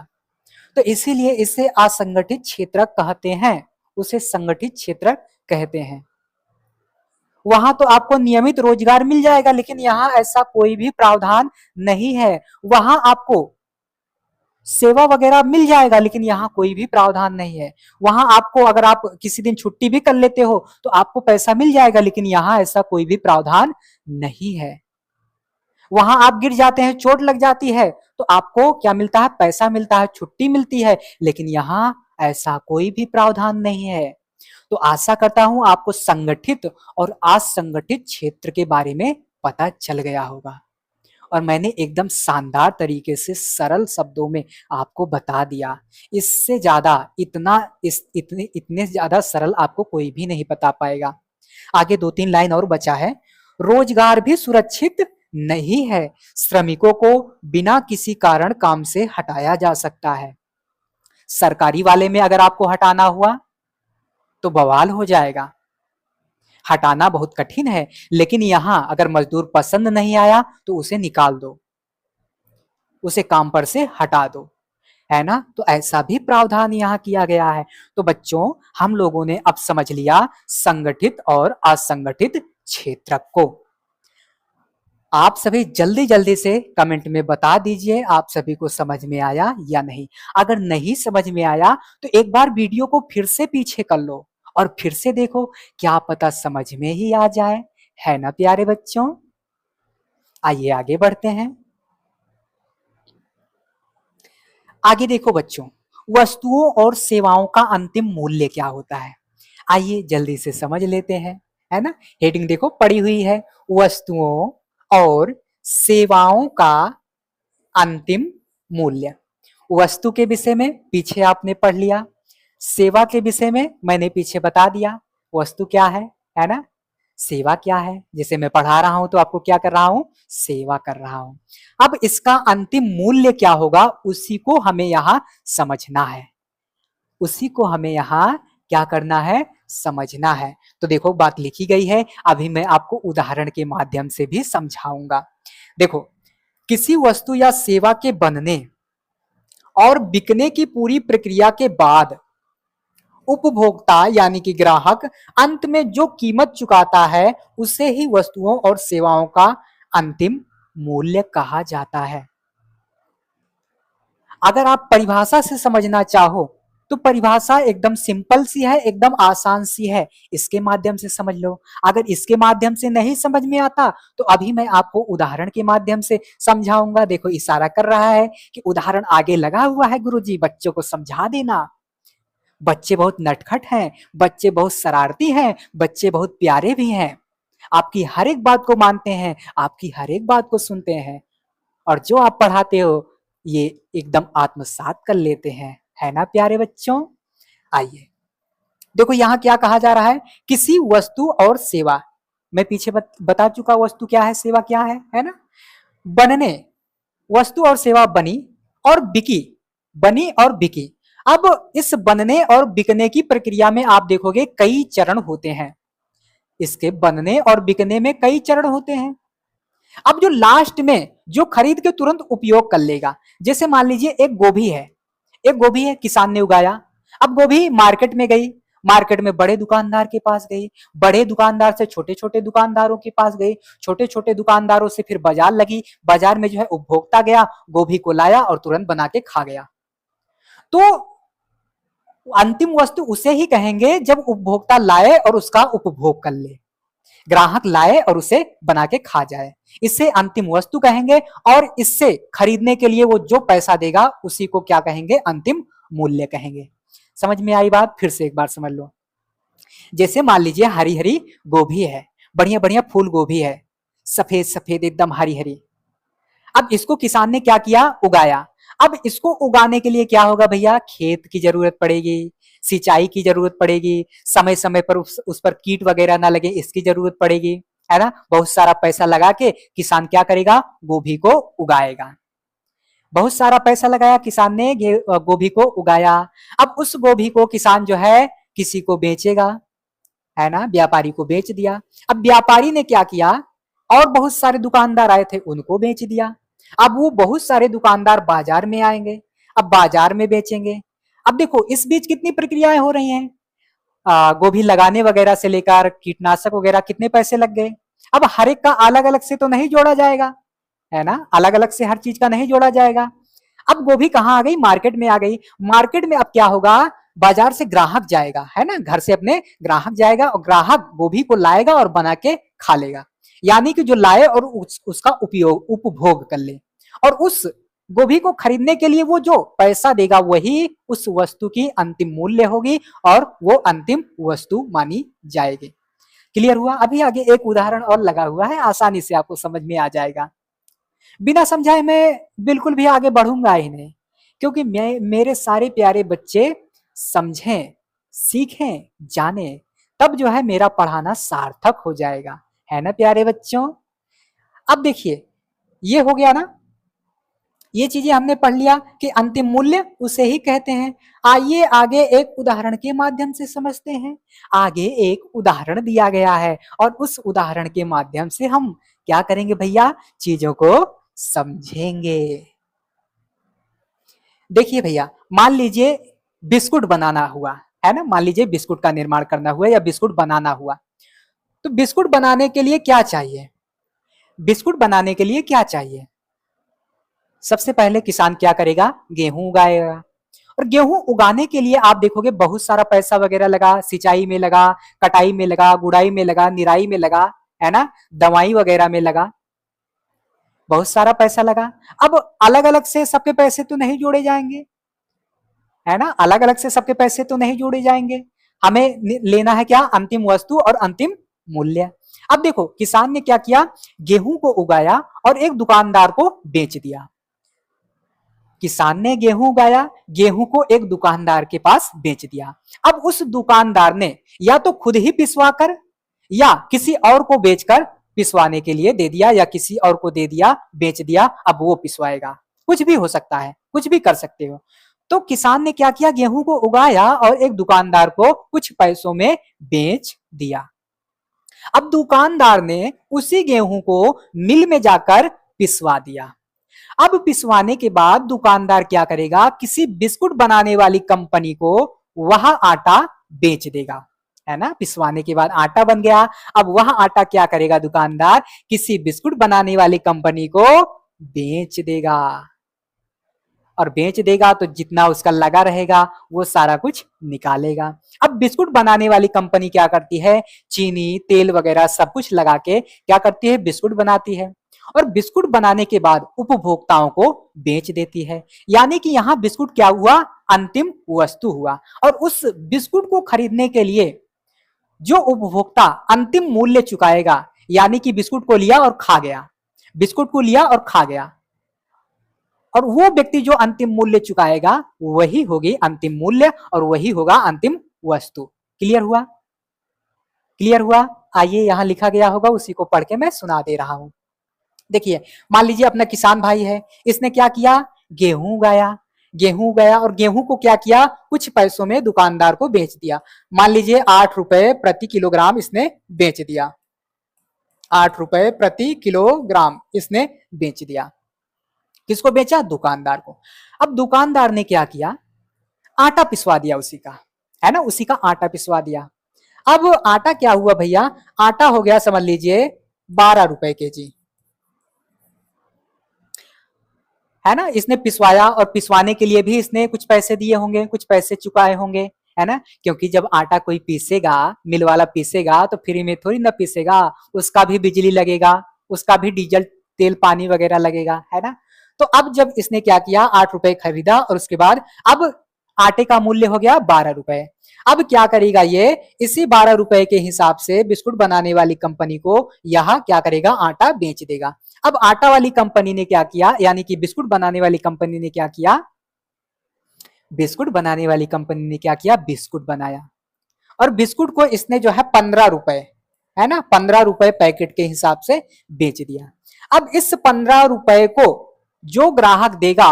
तो इसीलिए इसे असंगठित क्षेत्र कहते हैं, उसे संगठित क्षेत्र कहते हैं। वहां तो आपको नियमित रोजगार मिल जाएगा लेकिन यहाँ ऐसा कोई भी प्रावधान नहीं है। वहां आपको सेवा वगैरह मिल जाएगा लेकिन यहाँ कोई भी प्रावधान नहीं है। वहां आपको अगर आप किसी दिन छुट्टी भी कर लेते हो तो आपको पैसा मिल जाएगा लेकिन यहाँ ऐसा कोई भी प्रावधान नहीं है। वहां आप गिर जाते हैं, चोट लग जाती है तो आपको क्या मिलता है, पैसा मिलता है, छुट्टी मिलती है, लेकिन यहाँ ऐसा कोई भी प्रावधान नहीं है। तो आशा करता हूं आपको संगठित और असंगठित क्षेत्र के बारे में पता चल गया होगा और मैंने एकदम शानदार तरीके से सरल शब्दों में आपको बता दिया। इससे ज्यादा इतने ज्यादा सरल आपको कोई भी नहीं बता पाएगा। आगे 2-3 लाइन और बचा है। रोजगार भी सुरक्षित नहीं है, श्रमिकों को बिना किसी कारण काम से हटाया जा सकता है। सरकारी वाले में अगर आपको हटाना हुआ तो बवाल हो जाएगा। हटाना बहुत कठिन है, लेकिन यहां अगर मजदूर पसंद नहीं आया तो उसे निकाल दो, उसे काम पर से हटा दो, है ना। तो ऐसा भी प्रावधान यहाँ किया गया है। तो बच्चों, हम लोगों ने अब समझ लिया संगठित और असंगठित क्षेत्र को। आप सभी जल्दी जल्दी से कमेंट में बता दीजिए आप सभी को समझ में आया या नहीं। अगर नहीं समझ में आया तो एक बार वीडियो को फिर से पीछे कर लो और फिर से देखो, क्या पता समझ में ही आ जाए, है ना प्यारे बच्चों। आइए आगे बढ़ते हैं। आगे देखो बच्चों, वस्तुओं और सेवाओं का अंतिम मूल्य क्या होता है। आइए जल्दी से समझ लेते हैं, है ना। हेडिंग देखो पड़ी हुई है, वस्तुओं और सेवाओं का अंतिम मूल्य। वस्तु के विषय में पीछे आपने पढ़ लिया, सेवा के विषय में मैंने पीछे बता दिया। वस्तु क्या है ना, सेवा क्या है। जिसे मैं पढ़ा रहा हूं तो आपको क्या कर रहा हूं, सेवा कर रहा हूं। अब इसका अंतिम मूल्य क्या होगा, उसी को हमें यहां समझना है, उसी को हमें यहां क्या करना है, समझना है। तो देखो बात लिखी गई है, अभी मैं आपको उदाहरण के माध्यम से भी समझाऊंगा। देखो, किसी वस्तु या सेवा के बनने और बिकने की पूरी प्रक्रिया के बाद उपभोक्ता यानी कि ग्राहक अंत में जो कीमत चुकाता है उसे ही वस्तुओं और सेवाओं का अंतिम मूल्य कहा जाता है। अगर आप परिभाषा से समझना चाहो तो परिभाषा एकदम सिंपल सी है, एकदम आसान सी है, इसके माध्यम से समझ लो। अगर इसके माध्यम से नहीं समझ में आता तो अभी मैं आपको उदाहरण के माध्यम से समझाऊंगा। देखो इशारा कर रहा है कि उदाहरण आगे लगा हुआ है, गुरुजी बच्चों को समझा देना। बच्चे बहुत नटखट हैं, बच्चे बहुत शरारती हैं, बच्चे बहुत प्यारे भी हैं, आपकी हर एक बात को मानते हैं, आपकी हर एक बात को सुनते हैं, और जो आप पढ़ाते हो ये एकदम आत्मसात कर लेते हैं, है ना प्यारे बच्चों। आइए देखो यहाँ क्या कहा जा रहा है, किसी वस्तु और सेवा, मैं पीछे बता चुका वस्तु क्या है, सेवा क्या है ना। बनने, वस्तु और सेवा बनी और बिकी, बनी और बिकी। अब इस बनने और बिकने की प्रक्रिया में आप देखोगे कई चरण होते हैं, इसके बनने और बिकने में कई चरण होते हैं। अब जो लास्ट में जो खरीद के तुरंत उपयोग कर लेगा, जैसे मान लीजिए एक गोभी है, एक गोभी है किसान ने उगाया, अब गोभी मार्केट में गई, मार्केट में बड़े दुकानदार के पास गई, बड़े दुकानदार से छोटे छोटे दुकानदारों के पास गई, छोटे छोटे दुकानदारों से फिर बाजार लगी, बाजार में जो है उपभोक्ता गया, गोभी को लाया और तुरंत बना के खा गया। तो अंतिम वस्तु उसे ही कहेंगे जब उपभोक्ता लाए और उसका उपभोग कर ले, ग्राहक लाए और उसे बना के खा जाए, इसे अंतिम वस्तु कहेंगे। और इससे खरीदने के लिए वो जो पैसा देगा उसी को क्या कहेंगे, अंतिम मूल्य कहेंगे। समझ में आई बात, फिर से एक बार समझ लो। जैसे मान लीजिए हरी हरी गोभी है, बढ़िया बढ़िया फूल गोभी है, सफेद सफेद एकदम हरी हरी। अब इसको किसान ने क्या किया, उगाया। अब इसको उगाने के लिए क्या होगा भैया, खेत की जरूरत पड़ेगी, सिंचाई की जरूरत पड़ेगी, समय समय पर उस पर कीट वगैरह ना लगे इसकी जरूरत पड़ेगी, है ना। बहुत सारा पैसा लगा के किसान क्या करेगा, गोभी को उगाएगा। बहुत सारा पैसा लगाया किसान ने, गोभी को उगाया। अब उस गोभी को किसान जो है किसी को बेचेगा, है ना, व्यापारी को बेच दिया। अब व्यापारी ने क्या किया, और बहुत सारे दुकानदार आए थे उनको बेच दिया। अब वो बहुत सारे दुकानदार बाजार में आएंगे, अब बाजार में बेचेंगे। अब देखो इस बीच कितनी प्रक्रियाएं हो रही हैं, गोभी लगाने वगैरह से लेकर कीटनाशक वगैरह कितने पैसे लग गए। अब हर एक का अलग अलग से तो नहीं जोड़ा जाएगा, है ना, अलग अलग से हर चीज का नहीं जोड़ा जाएगा। अब गोभी कहाँ आ गई, मार्केट में आ गई। मार्केट में अब क्या होगा, बाजार से ग्राहक जाएगा, है ना, घर से अपने ग्राहक जाएगा और ग्राहक गोभी को लाएगा और बना के खा लेगा। यानी कि जो लाए और उसका उपयोग उपभोग कर ले, और उस गोभी को खरीदने के लिए वो जो पैसा देगा वही उस वस्तु की अंतिम मूल्य होगी और वो अंतिम वस्तु मानी जाएगी। क्लियर हुआ। अभी आगे एक उदाहरण और लगा हुआ है, आसानी से आपको समझ में आ जाएगा। बिना समझाए मैं बिल्कुल भी आगे बढ़ूंगा ही नहीं, क्योंकि मेरे सारे प्यारे बच्चे समझें, सीखें, जाने, तब जो है मेरा पढ़ाना सार्थक हो जाएगा, है ना प्यारे बच्चों। अब देखिए ये हो गया ना, ये चीजें हमने पढ़ लिया कि अंतिम मूल्य उसे ही कहते हैं। आइए आगे एक उदाहरण के माध्यम से समझते हैं। आगे एक उदाहरण दिया गया है और उस उदाहरण के माध्यम से हम क्या करेंगे भैया, चीजों को समझेंगे। देखिए भैया, मान लीजिए बिस्कुट बनाना हुआ है ना, मान लीजिए बिस्कुट का निर्माण करना हुआ या बिस्कुट बनाना हुआ। तो बिस्कुट बनाने के लिए क्या चाहिए? बिस्कुट बनाने के लिए क्या चाहिए? सबसे पहले किसान क्या करेगा? गेहूं उगाएगा। और गेहूं उगाने के लिए आप देखोगे बहुत सारा पैसा वगैरह लगा, सिंचाई में लगा, कटाई में लगा, गुड़ाई में लगा, निराई में लगा, है ना, दवाई वगैरह में लगा, बहुत सारा पैसा लगा। अब अलग अलग से सबके पैसे तो नहीं जोड़े जाएंगे, है ना, अलग अलग से सबके पैसे तो नहीं जोड़े जाएंगे। हमें लेना है क्या? अंतिम वस्तु और अंतिम मूल्य। अब देखो किसान ने क्या किया, गेहूं को उगाया और एक दुकानदार को बेच दिया। किसान ने गेहूं उगाया, गेहूं को एक दुकानदार के पास बेच दिया। अब उस दुकानदार ने या तो खुद ही पिसवा कर या किसी और को बेचकर पिसवाने के लिए दे दिया, या किसी और को दे दिया, बेच दिया, अब वो पिसवाएगा। कुछ भी हो सकता है, कुछ भी कर सकते हो। तो किसान ने क्या किया, गेहूं को उगाया और एक दुकानदार को कुछ पैसों में बेच दिया। अब दुकानदार ने उसी गेहूं को मिल में जाकर पिसवा दिया। अब पिसवाने के बाद दुकानदार क्या करेगा, किसी बिस्कुट बनाने वाली कंपनी को वह आटा बेच देगा, है ना। पिसवाने के बाद आटा बन गया। अब वह आटा क्या करेगा दुकानदार, किसी बिस्कुट बनाने वाली कंपनी को बेच देगा। और बेच देगा तो जितना उसका लगा रहेगा वो सारा कुछ निकालेगा। अब बिस्कुट बनाने वाली कंपनी क्या करती है, चीनी, तेल वगैरह सब कुछ लगा के क्या करती है, बिस्कुट बनाती है। और बिस्कुट बनाने के बाद उपभोक्ताओं को बेच देती है। यानी कि यहां बिस्कुट क्या हुआ, अंतिम वस्तु हुआ। और उस बिस्कुट को खरीदने के लिए जो उपभोक्ता अंतिम मूल्य चुकाएगा, यानी कि बिस्कुट को लिया और खा गया, बिस्कुट को लिया और खा गया, और वो व्यक्ति जो अंतिम मूल्य चुकाएगा वही होगी अंतिम मूल्य और वही होगा अंतिम वस्तु। क्लियर हुआ? क्लियर हुआ? आइए यहां लिखा गया होगा, उसी को पढ़ के मैं सुना दे रहा हूं। देखिए, मान लीजिए अपना किसान भाई है, इसने क्या किया, गेहूं उगाया। गेहूं उगाया और गेहूं को क्या किया, कुछ पैसों में दुकानदार को बेच दिया। मान लीजिए 8 रुपए प्रति किलोग्राम इसने बेच दिया। 8 रुपए प्रति किलोग्राम इसने बेच दिया। किसको बेचा? दुकानदार को। अब दुकानदार ने क्या किया, आटा पिसवा दिया उसी का, है ना, उसी का आटा पिसवा दिया। अब आटा क्या हुआ भैया, आटा हो गया समझ लीजिए 12 रुपए केजी, है ना। इसने पिसवाया और पिसवाने के लिए भी इसने कुछ पैसे दिए होंगे, कुछ पैसे चुकाए होंगे, है ना। क्योंकि जब आटा कोई पीसेगा, मिल वाला पीसेगा तो फ्री में थोड़ी ना पीसेगा, उसका भी बिजली लगेगा, उसका भी डीजल तेल पानी वगैरह लगेगा, है ना। तो अब जब इसने क्या किया, 8 रुपए खरीदा और उसके बाद अब आटे का मूल्य हो गया 12 रुपए। अब क्या करेगा ये, इसी 12 रुपए के हिसाब से बिस्कुट बनाने वाली कंपनी को यह क्या करेगा, आटा बेच देगा। अब आटा वाली कंपनी ने क्या किया, यानी कि बिस्कुट बनाने वाली कंपनी ने क्या किया, बिस्कुट बनाने वाली कंपनी ने क्या किया, बिस्कुट बनाया। और बिस्कुट को इसने जो है 15 रुपए, है ना, 15 रुपए पैकेट के हिसाब से बेच दिया। अब इस 15 रुपए को जो ग्राहक देगा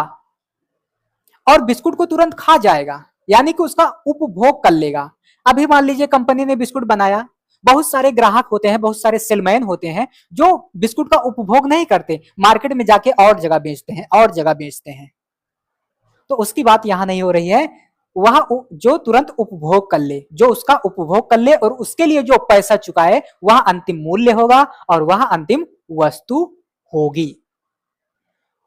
और बिस्कुट को तुरंत खा जाएगा, यानी कि उसका उपभोग कर लेगा। अभी मान लीजिए कंपनी ने बिस्कुट बनाया, बहुत सारे ग्राहक होते हैं, बहुत सारे सेलमैन होते हैं जो बिस्कुट का उपभोग नहीं करते, मार्केट में जाके और जगह बेचते हैं, और जगह बेचते हैं। तो उसकी बात यहां नहीं हो रही है। वह जो तुरंत उपभोग कर ले, जो उसका उपभोग कर ले और उसके लिए जो पैसा चुकाए वह अंतिम मूल्य होगा और वह अंतिम वस्तु होगी।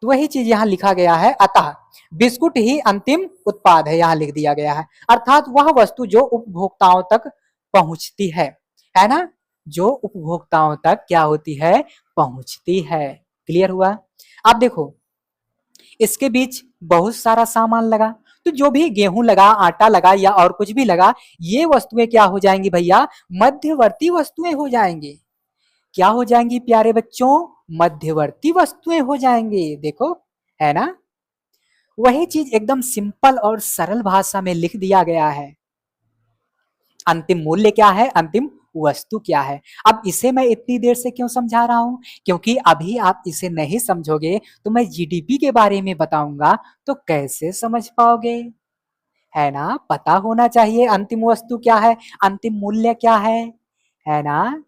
तो वही चीज यहां लिखा गया है, अतः बिस्कुट ही अंतिम उत्पाद है, यहां लिख दिया गया है। अर्थात वह वस्तु जो उपभोक्ताओं तक पहुंचती है ना, जो उपभोक्ताओं तक क्या होती है, पहुंचती है। क्लियर हुआ? आप देखो इसके बीच बहुत सारा सामान लगा, तो जो भी गेहूं लगा, आटा लगा या और कुछ भी लगा, ये वस्तुएं क्या हो जाएंगी भैया, मध्यवर्ती वस्तुएं हो जाएंगी। क्या हो जाएंगी प्यारे बच्चों, मध्यवर्ती वस्तुएं हो जाएंगी। देखो, है ना, वही चीज एकदम सिंपल और सरल भाषा में लिख दिया गया है। अंतिम मूल्य क्या है, अंतिम वस्तु क्या है। अब इसे मैं इतनी देर से क्यों समझा रहा हूं, क्योंकि अभी आप इसे नहीं समझोगे तो मैं जीडीपी के बारे में बताऊंगा तो कैसे समझ पाओगे, है ना। पता होना चाहिए अंतिम वस्तु क्या है, अंतिम मूल्य क्या है ना।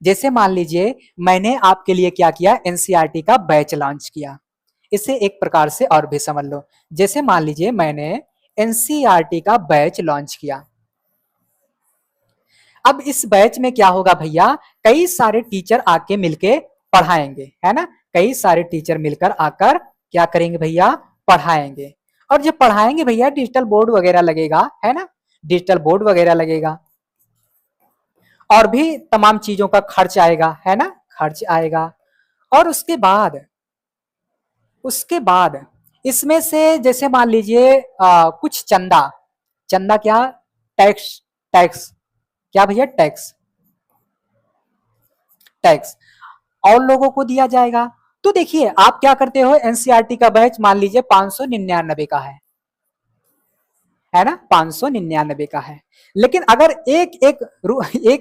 जैसे मान लीजिए मैंने आपके लिए क्या किया, एनसीईआरटी का बैच लॉन्च किया। इसे एक प्रकार से और भी समझ लो। जैसे मान लीजिए मैंने एनसीईआरटी का बैच लॉन्च किया। अब इस बैच में क्या होगा भैया, कई सारे टीचर आके मिलके पढ़ाएंगे, है ना। कई सारे टीचर मिलकर आकर क्या करेंगे भैया, पढ़ाएंगे। और जब पढ़ाएंगे भैया डिजिटल बोर्ड वगैरह लगेगा, है ना, डिजिटल बोर्ड वगैरह लगेगा और भी तमाम चीजों का खर्च आएगा, है ना, खर्च आएगा। और उसके बाद इसमें से जैसे मान लीजिए कुछ चंदा, चंदा क्या, टैक्स, टैक्स क्या भैया, टैक्स, टैक्स और लोगों को दिया जाएगा। तो देखिए आप क्या करते हो, एनसीईआरटी का बैच मान लीजिए 599 का है ना, 599 का है। लेकिन अगर एक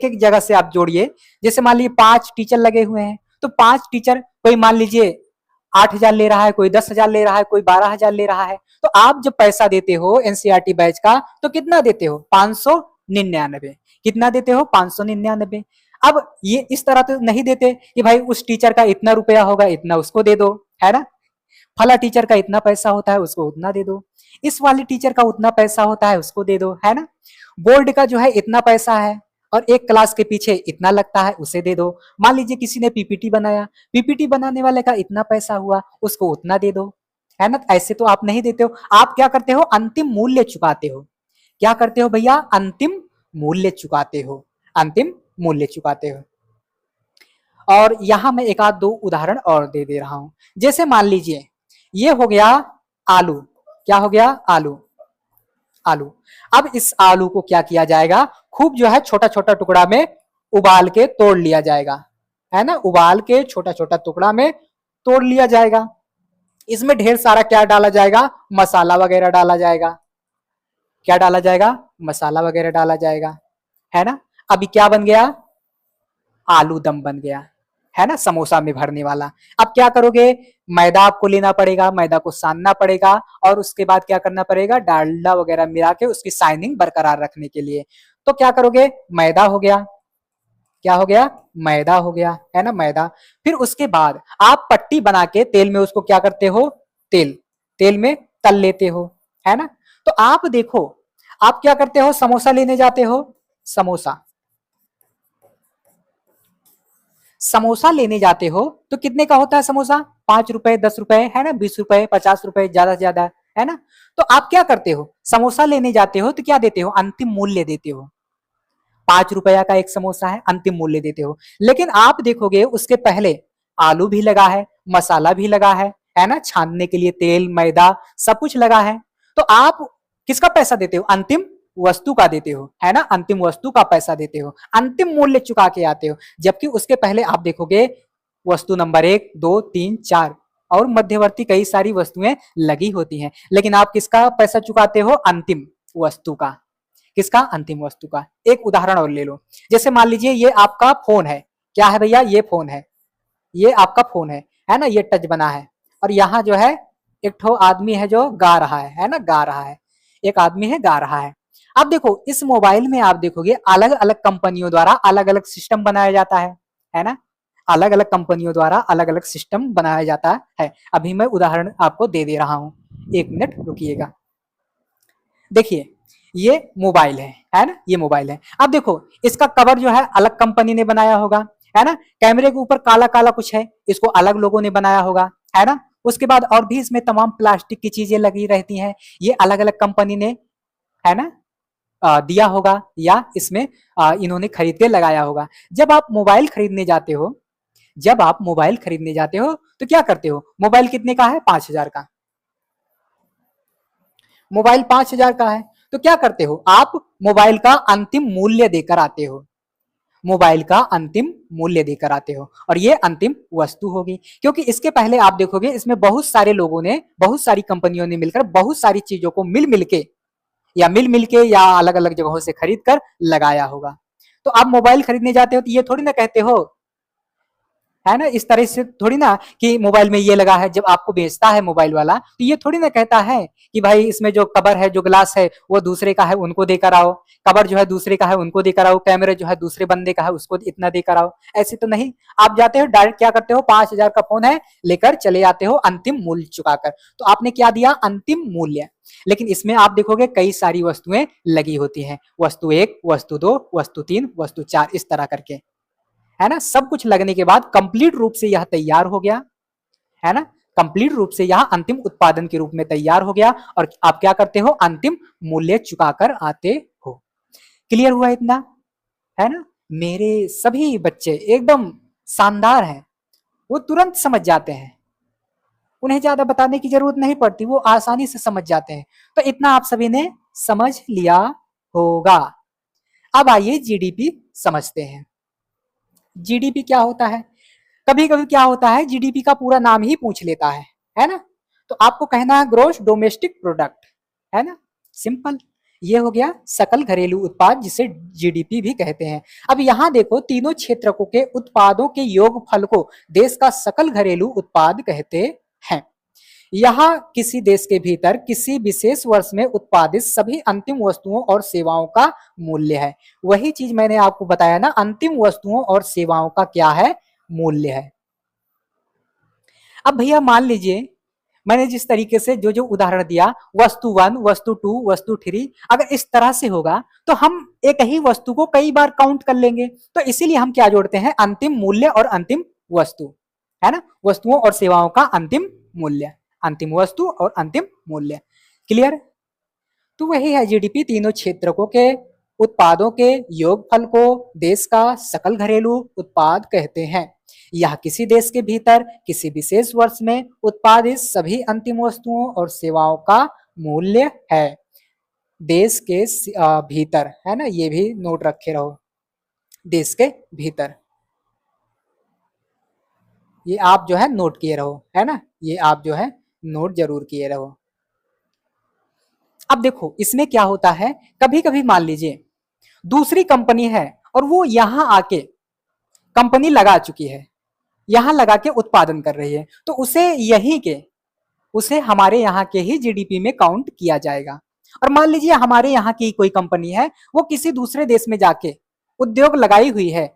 एक जगह से आप जोड़िए, जैसे मान लीजिए 5 टीचर लगे हुए हैं, तो 5 टीचर, कोई मान लीजिए 8,000 ले रहा है, कोई 10,000 ले रहा है, कोई 12,000 ले रहा है। तो आप जब पैसा देते हो एनसीईआरटी बैच का तो कितना देते हो, 599। कितना देते हो, 599। अब ये इस तरह तो नहीं देते कि भाई उस टीचर का इतना रुपया होगा, इतना उसको दे दो, है ना। फला टीचर का इतना पैसा होता है, उसको उतना दे दो। इस वाले टीचर का उतना पैसा होता है, उसको दे दो, है ना। बोर्ड का जो है इतना पैसा है और एक क्लास के पीछे इतना लगता है, उसे दे दो। मान लीजिए किसी ने पीपीटी बनाया, पीपीटी बनाने वाले का इतना पैसा हुआ, उसको उतना दे दो, है ना। ऐसे तो आप नहीं देते हो, आप क्या करते हो, अंतिम मूल्य चुकाते हो। क्या करते हो भैया, अंतिम मूल्य चुकाते हो, अंतिम मूल्य चुकाते हो। और यहां मैं एक आध दो उदाहरण और दे दे रहा हूं। जैसे मान लीजिए ये हो गया आलू, क्या हो गया, आलू, आलू। अब इस आलू को क्या किया जाएगा, खूब जो है छोटा छोटा टुकड़ा में उबाल के तोड़ लिया जाएगा, है ना, उबाल के छोटा छोटा टुकड़ा में तोड़ लिया जाएगा। इसमें ढेर सारा क्या डाला जाएगा, मसाला वगैरह डाला जाएगा। क्या डाला जाएगा, मसाला वगैरह डाला जाएगा, है ना। अभी क्या बन गया, आलू दम बन गया, है ना, समोसा में भरने वाला। अब क्या करोगे, मैदा आपको लेना पड़ेगा, मैदा को सानना पड़ेगा और उसके बाद क्या करना पड़ेगा, डालडा वगैरह मिला के उसकी शाइनिंग बरकरार रखने के लिए। तो क्या करोगे, मैदा हो गया, क्या हो गया, मैदा हो गया, है ना, मैदा। फिर उसके बाद आप पट्टी बना के तेल में उसको क्या करते हो, तेल तेल में तल लेते हो, है ना। तो आप देखो, आप क्या करते हो, समोसा लेने जाते हो, समोसा, समोसा लेने जाते हो तो कितने का होता है समोसा, 5 रुपए, 10 रुपए, है ना, 20 रुपए, 50 रुपए, ज्यादा से ज्यादा, है ना। तो आप क्या करते हो, समोसा लेने जाते हो तो क्या देते हो, अंतिम मूल्य देते हो। 5 रुपया का एक समोसा है, अंतिम मूल्य देते हो। लेकिन आप देखोगे उसके पहले आलू भी लगा है, मसाला भी लगा है ना, छानने के लिए तेल मैदा सब कुछ लगा है। तो आप किसका पैसा देते हो, अंतिम वस्तु का देते हो, है ना, अंतिम वस्तु का पैसा देते हो, अंतिम मूल्य चुका के आते हो। जबकि उसके पहले आप देखोगे वस्तु नंबर 1, 2, 3, 4 और मध्यवर्ती कई सारी वस्तुएं लगी होती हैं, लेकिन आप किसका पैसा चुकाते हो, अंतिम वस्तु का। किसका, अंतिम वस्तु का। एक उदाहरण और ले लो, जैसे मान लीजिए ये आपका फोन है, क्या है भैया, ये फोन है, ये आपका फोन है ना, ये टच बना है। और यहाँ जो है एक ठो आदमी है जो गा रहा है ना, गा रहा है, एक आदमी है गा रहा है। अब देखो इस मोबाइल में आप देखोगे अलग अलग कंपनियों द्वारा अलग अलग सिस्टम बनाया जाता है ना, अलग अलग कंपनियों द्वारा अलग अलग सिस्टम बनाया जाता है। अभी मैं उदाहरण आपको दे दे रहा हूं, 1 मिनट रुकिएगा। देखिए ये मोबाइल है ना, ये मोबाइल है। अब देखो इसका कवर जो है अलग कंपनी ने बनाया होगा, है ना। कैमरे के ऊपर काला काला कुछ है, इसको अलग लोगों ने बनाया होगा, है ना। उसके बाद और भी इसमें तमाम प्लास्टिक की चीजें लगी रहती हैं, ये अलग अलग कंपनी ने, है ना, दिया होगा या इसमें इन्होंने खरीद के लगाया होगा। जब आप मोबाइल खरीदने जाते हो, जब आप मोबाइल खरीदने जाते हो तो क्या करते हो, मोबाइल कितने का है, 5,000 का, मोबाइल 5,000 का है। तो क्या करते हो आप, मोबाइल का अंतिम मूल्य देकर आते हो, मोबाइल का अंतिम मूल्य देकर आते हो और ये अंतिम वस्तु होगी। क्योंकि इसके पहले आप देखोगे इसमें बहुत सारे लोगों ने, बहुत सारी कंपनियों ने मिलकर बहुत सारी चीजों को मिल मिल के या अलग अलग जगहों से खरीद कर लगाया होगा। तो आप मोबाइल खरीदने जाते हो तो ये थोड़ी ना कहते हो, है ना, इस तरह से थोड़ी ना कि मोबाइल में ये लगा है। जब आपको बेचता है मोबाइल वाला तो ये थोड़ी ना कहता है कि भाई इसमें जो कवर है, जो ग्लास है वो दूसरे का है, उनको देकर आओ, कवर जो है दूसरे का है उनको देकर आओ, कैमरे जो है दूसरे बंदे का है उसको इतना देकर आओ। ऐसे तो नहीं, आप जाते हो डायरेक्ट क्या करते हो, 5,000 का फोन है लेकर चले जाते हो अंतिम मूल्य चुकाकर। तो आपने क्या दिया, अंतिम मूल्य। लेकिन इसमें आप देखोगे कई सारी वस्तुएं लगी होती हैं, वस्तु 1, वस्तु 2, वस्तु 3, वस्तु 4, इस तरह करके, है ना। सब कुछ लगने के बाद कंप्लीट रूप से यह तैयार हो गया, है ना, कंप्लीट रूप से यह अंतिम उत्पादन के रूप में तैयार हो गया और आप क्या करते हो, अंतिम मूल्य चुकाकर आते हो। क्लियर हुआ इतना, है ना। मेरे सभी बच्चे एकदम शानदार हैं, वो तुरंत समझ जाते हैं, उन्हें ज्यादा बताने की जरूरत नहीं पड़ती, वो आसानी से समझ जाते हैं। तो इतना आप सभी ने समझ लिया होगा। अब आइए जीडीपी समझते हैं। जीडीपी क्या होता है, कभी कभी क्या होता है जीडीपी का पूरा नाम ही पूछ लेता है ना। तो आपको कहना है ग्रोस डोमेस्टिक प्रोडक्ट, है ना, सिंपल। ये हो गया सकल घरेलू उत्पाद, जिसे जीडीपी भी कहते हैं। अब यहां देखो, तीनों क्षेत्रकों के उत्पादों के योगफल को देश का सकल घरेलू उत्पाद कहते हैं। यह किसी देश के भीतर किसी विशेष वर्ष में उत्पादित सभी अंतिम वस्तुओं और सेवाओं का मूल्य है। वही चीज मैंने आपको बताया ना, अंतिम वस्तुओं और सेवाओं का क्या है, मूल्य है। अब भैया मान लीजिए मैंने जिस तरीके से जो जो उदाहरण दिया, वस्तु 1, वस्तु 2, वस्तु 3, अगर इस तरह से होगा तो हम एक ही वस्तु को कई बार काउंट कर लेंगे। तो इसीलिए हम क्या जोड़ते हैं, अंतिम मूल्य और अंतिम वस्तु, है ना, वस्तुओं और सेवाओं का अंतिम मूल्य, अंतिम वस्तु और अंतिम मूल्य। क्लियर। तो वही है जीडीपी, तीनों क्षेत्रकों के उत्पादों के योगफल को देश का सकल घरेलू उत्पाद कहते हैं। यह किसी देश के भीतर किसी विशेष वर्ष में उत्पादित सभी अंतिम वस्तुओं और सेवाओं का मूल्य है। देश के भीतर, है ना, ये भी नोट रखे रहो, देश के भीतर, ये आप जो है नोट किए रहो, है ना, ये आप जो है नोट जरूर किए रहो। अब देखो इसमें क्या होता है, कभी कभी मान लीजिए दूसरी कंपनी है और वो यहां आके कंपनी लगा चुकी है, यहां लगा के उत्पादन कर रही है, तो उसे यही के, उसे हमारे यहाँ के ही जीडीपी में काउंट किया जाएगा। और मान लीजिए हमारे यहाँ की कोई कंपनी है, वो किसी दूसरे देश में जाके उद्योग लगाई हुई है,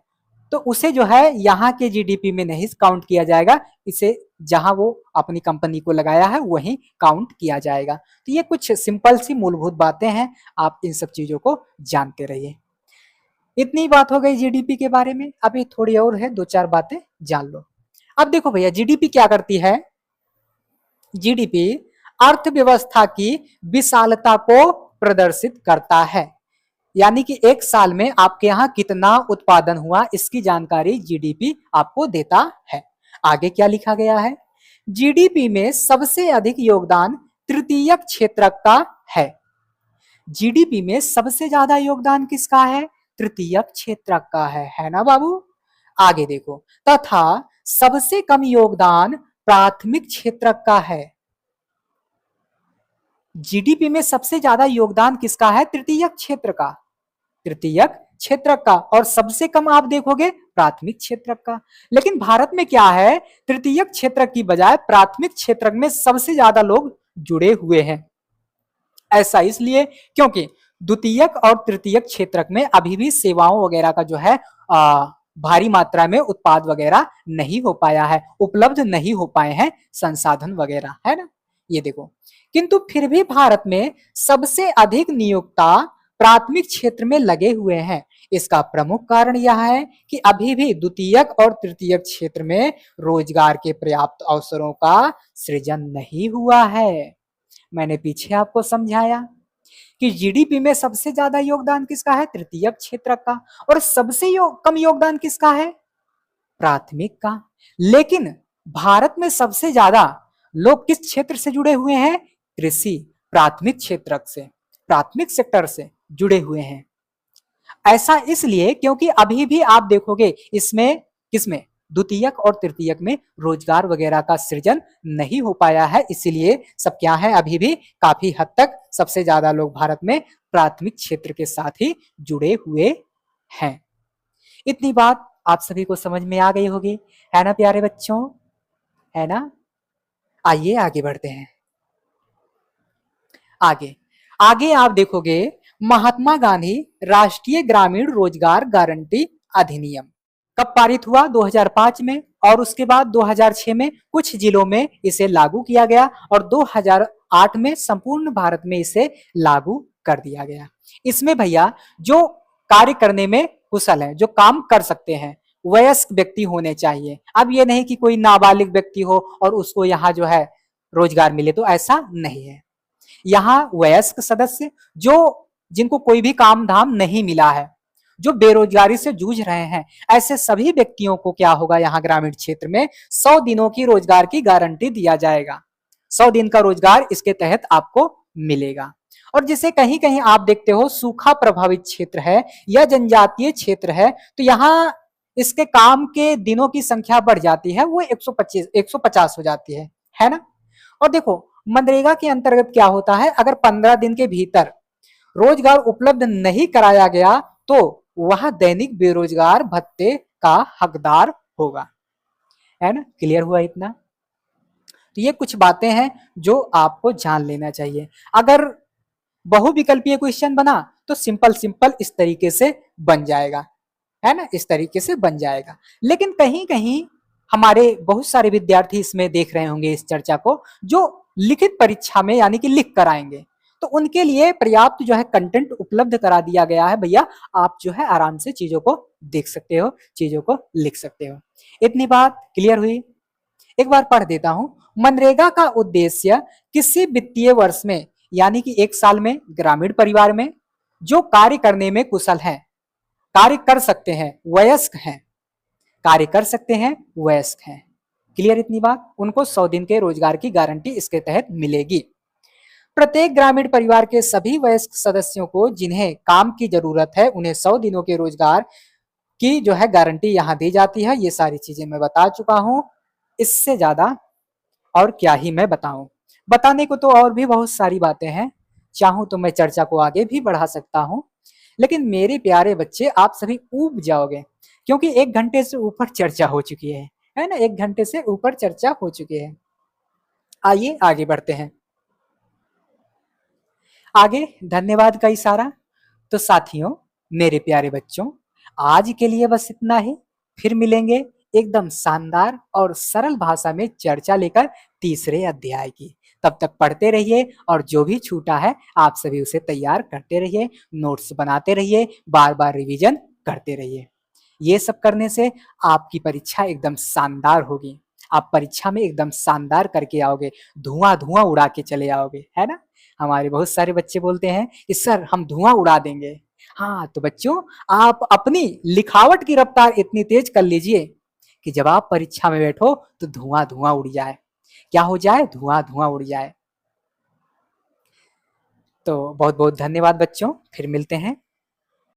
तो उसे जो है यहाँ के जीडीपी में नहीं काउंट किया जाएगा, इसे जहां वो अपनी कंपनी को लगाया है वहीं काउंट किया जाएगा। तो ये कुछ सिंपल सी मूलभूत बातें हैं, आप इन सब चीजों को जानते रहिए। इतनी बात हो गई जीडीपी के बारे में, अभी थोड़ी और है, 2-4 बातें जान लो। अब देखो भैया जीडीपी क्या करती है, जीडीपी अर्थव्यवस्था की विशालता को प्रदर्शित करता है, यानी कि एक साल में आपके यहाँ कितना उत्पादन हुआ इसकी जानकारी जीडीपी आपको देता है। आगे क्या लिखा गया है, जीडीपी में सबसे अधिक योगदान तृतीयक क्षेत्रक का है। जीडीपी में सबसे ज्यादा योगदान किसका है, तृतीयक क्षेत्रक का है ना बाबू। आगे देखो, तथा सबसे कम योगदान प्राथमिक क्षेत्रक का है। जीडीपी में सबसे ज्यादा योगदान किसका है, तृतीयक क्षेत्र का, तृतीयक क्षेत्रक का, और सबसे कम आप देखोगे प्राथमिक क्षेत्रक का। लेकिन भारत में क्या है, तृतीयक क्षेत्रक की बजाय प्राथमिक क्षेत्रक में सबसे ज्यादा लोग जुड़े हुए हैं। ऐसा इसलिए क्योंकि द्वितीयक और तृतीयक क्षेत्रक में अभी भी सेवाओं वगैरह का जो है भारी मात्रा में उत्पाद वगैरह नहीं हो पाया है, उपलब्ध नहीं हो पाए हैं संसाधन वगैरह, है ना। ये देखो, किंतु फिर भी भारत में सबसे अधिक नियोक्ता प्राथमिक क्षेत्र में लगे हुए हैं। इसका प्रमुख कारण यह है कि अभी भी द्वितीयक और तृतीयक क्षेत्र में रोजगार के पर्याप्त अवसरों का सृजन नहीं हुआ है। मैंने पीछे आपको समझाया कि जीडीपी में सबसे ज्यादा योगदान किसका है, तृतीयक क्षेत्र का, और सबसे कम योगदान किसका है, प्राथमिक का। लेकिन भारत में सबसे ज्यादा लोग किस क्षेत्र से जुड़े हुए हैं, कृषि, प्राथमिक क्षेत्र से, प्राथमिक सेक्टर से जुड़े हुए हैं। ऐसा इसलिए क्योंकि अभी भी आप देखोगे इसमें, किसमें, द्वितीयक और तृतीयक में रोजगार वगैरह का सृजन नहीं हो पाया है। इसीलिए सब क्या है, अभी भी काफी हद तक सबसे ज्यादा लोग भारत में प्राथमिक क्षेत्र के साथ ही जुड़े हुए हैं। इतनी बात आप सभी को समझ में आ गई होगी, है ना प्यारे बच्चों, है ना। आइए आगे बढ़ते हैं। आगे आगे आप देखोगे महात्मा गांधी राष्ट्रीय ग्रामीण रोजगार गारंटी अधिनियम कब पारित हुआ? 2005 में, और उसके बाद 2006 में कुछ जिलों में इसे लागू किया गया और 2008 में संपूर्ण भारत में इसे लागू कर दिया गया। इसमें भैया जो कार्य करने में कुशल है, जो काम कर सकते हैं, वयस्क व्यक्ति होने चाहिए। अब ये नहीं कि कोई नाबालिग व्यक्ति हो और उसको यहाँ जो है रोजगार मिले, तो ऐसा नहीं है। यहाँ वयस्क सदस्य जो जिनको कोई भी काम धाम नहीं मिला है, जो बेरोजगारी से जूझ रहे हैं, ऐसे सभी व्यक्तियों को क्या होगा, यहाँ ग्रामीण क्षेत्र में 100 दिनों की रोजगार की गारंटी दिया जाएगा। 100 दिन का रोजगार इसके तहत आपको मिलेगा। और जिसे कहीं कहीं आप देखते हो सूखा प्रभावित क्षेत्र है या जनजातीय क्षेत्र है, तो यहाँ इसके काम के दिनों की संख्या बढ़ जाती है, वो 150 हो जाती है ना। और देखो मनरेगा के अंतर्गत क्या होता है, अगर 15 दिन के भीतर रोजगार उपलब्ध नहीं कराया गया तो वह दैनिक बेरोजगार भत्ते का हकदार होगा, है ना। क्लियर हुआ इतना? तो ये कुछ बातें हैं जो आपको जान लेना चाहिए। अगर बहुविकल्पीय क्वेश्चन बना तो सिंपल सिंपल इस तरीके से बन जाएगा, है ना, इस तरीके से बन जाएगा। लेकिन कहीं कहीं हमारे बहुत सारे विद्यार्थी इसमें देख रहे होंगे इस चर्चा को, जो लिखित परीक्षा में यानी कि लिख कर आएंगे, तो उनके लिए पर्याप्त जो है कंटेंट उपलब्ध करा दिया गया है भैया। आप जो है आराम से चीजों को देख सकते हो, चीजों को लिख सकते हो। इतनी बात क्लियर हुई? एक बार पढ़ देता हूं। मनरेगा का उद्देश्य किसी वित्तीय वर्ष में यानी कि एक साल में ग्रामीण परिवार में जो कार्य करने में कुशल हैं, कार्य कर सकते हैं, वयस्क हैं, कार्य कर सकते हैं, वयस्क हैं। क्लियर इतनी बात? उनको 100 दिन के रोजगार की गारंटी इसके तहत मिलेगी। प्रत्येक ग्रामीण परिवार के सभी वयस्क सदस्यों को जिन्हें काम की जरूरत है, उन्हें 100 दिनों के रोजगार की जो है गारंटी यहाँ दी जाती है। ये सारी चीजें मैं बता चुका हूं, इससे ज्यादा और क्या ही मैं बताऊं। बताने को तो और भी बहुत सारी बातें हैं, चाहूं तो मैं चर्चा को आगे भी बढ़ा सकता हूं, लेकिन मेरे प्यारे बच्चे आप सभी ऊब जाओगे, क्योंकि 1 घंटे से ऊपर चर्चा हो चुकी है ना, 1 घंटे से ऊपर चर्चा हो चुकी है। आइए आगे बढ़ते हैं। आगे धन्यवाद का इशारा। तो साथियों, मेरे प्यारे बच्चों, आज के लिए बस इतना ही। फिर मिलेंगे एकदम शानदार और सरल भाषा में चर्चा लेकर तीसरे अध्याय की। तब तक पढ़ते रहिए और जो भी छूटा है आप सभी उसे तैयार करते रहिए, नोट्स बनाते रहिए, बार बार रिवीजन करते रहिए। ये सब करने से आपकी परीक्षा एकदम शानदार होगी। आप परीक्षा में एकदम शानदार करके आओगे, धुआं धुआं उड़ा के चले आओगे, है ना। हमारे बहुत सारे बच्चे बोलते हैं कि सर हम धुआं उड़ा देंगे। हाँ तो बच्चों, आप अपनी लिखावट की रफ्तार इतनी तेज कर लीजिए कि जब आप परीक्षा में बैठो तो धुआं धुआं उड़ जाए। क्या हो जाए? धुआं धुआं उड़ जाए। तो बहुत बहुत धन्यवाद बच्चों, फिर मिलते हैं।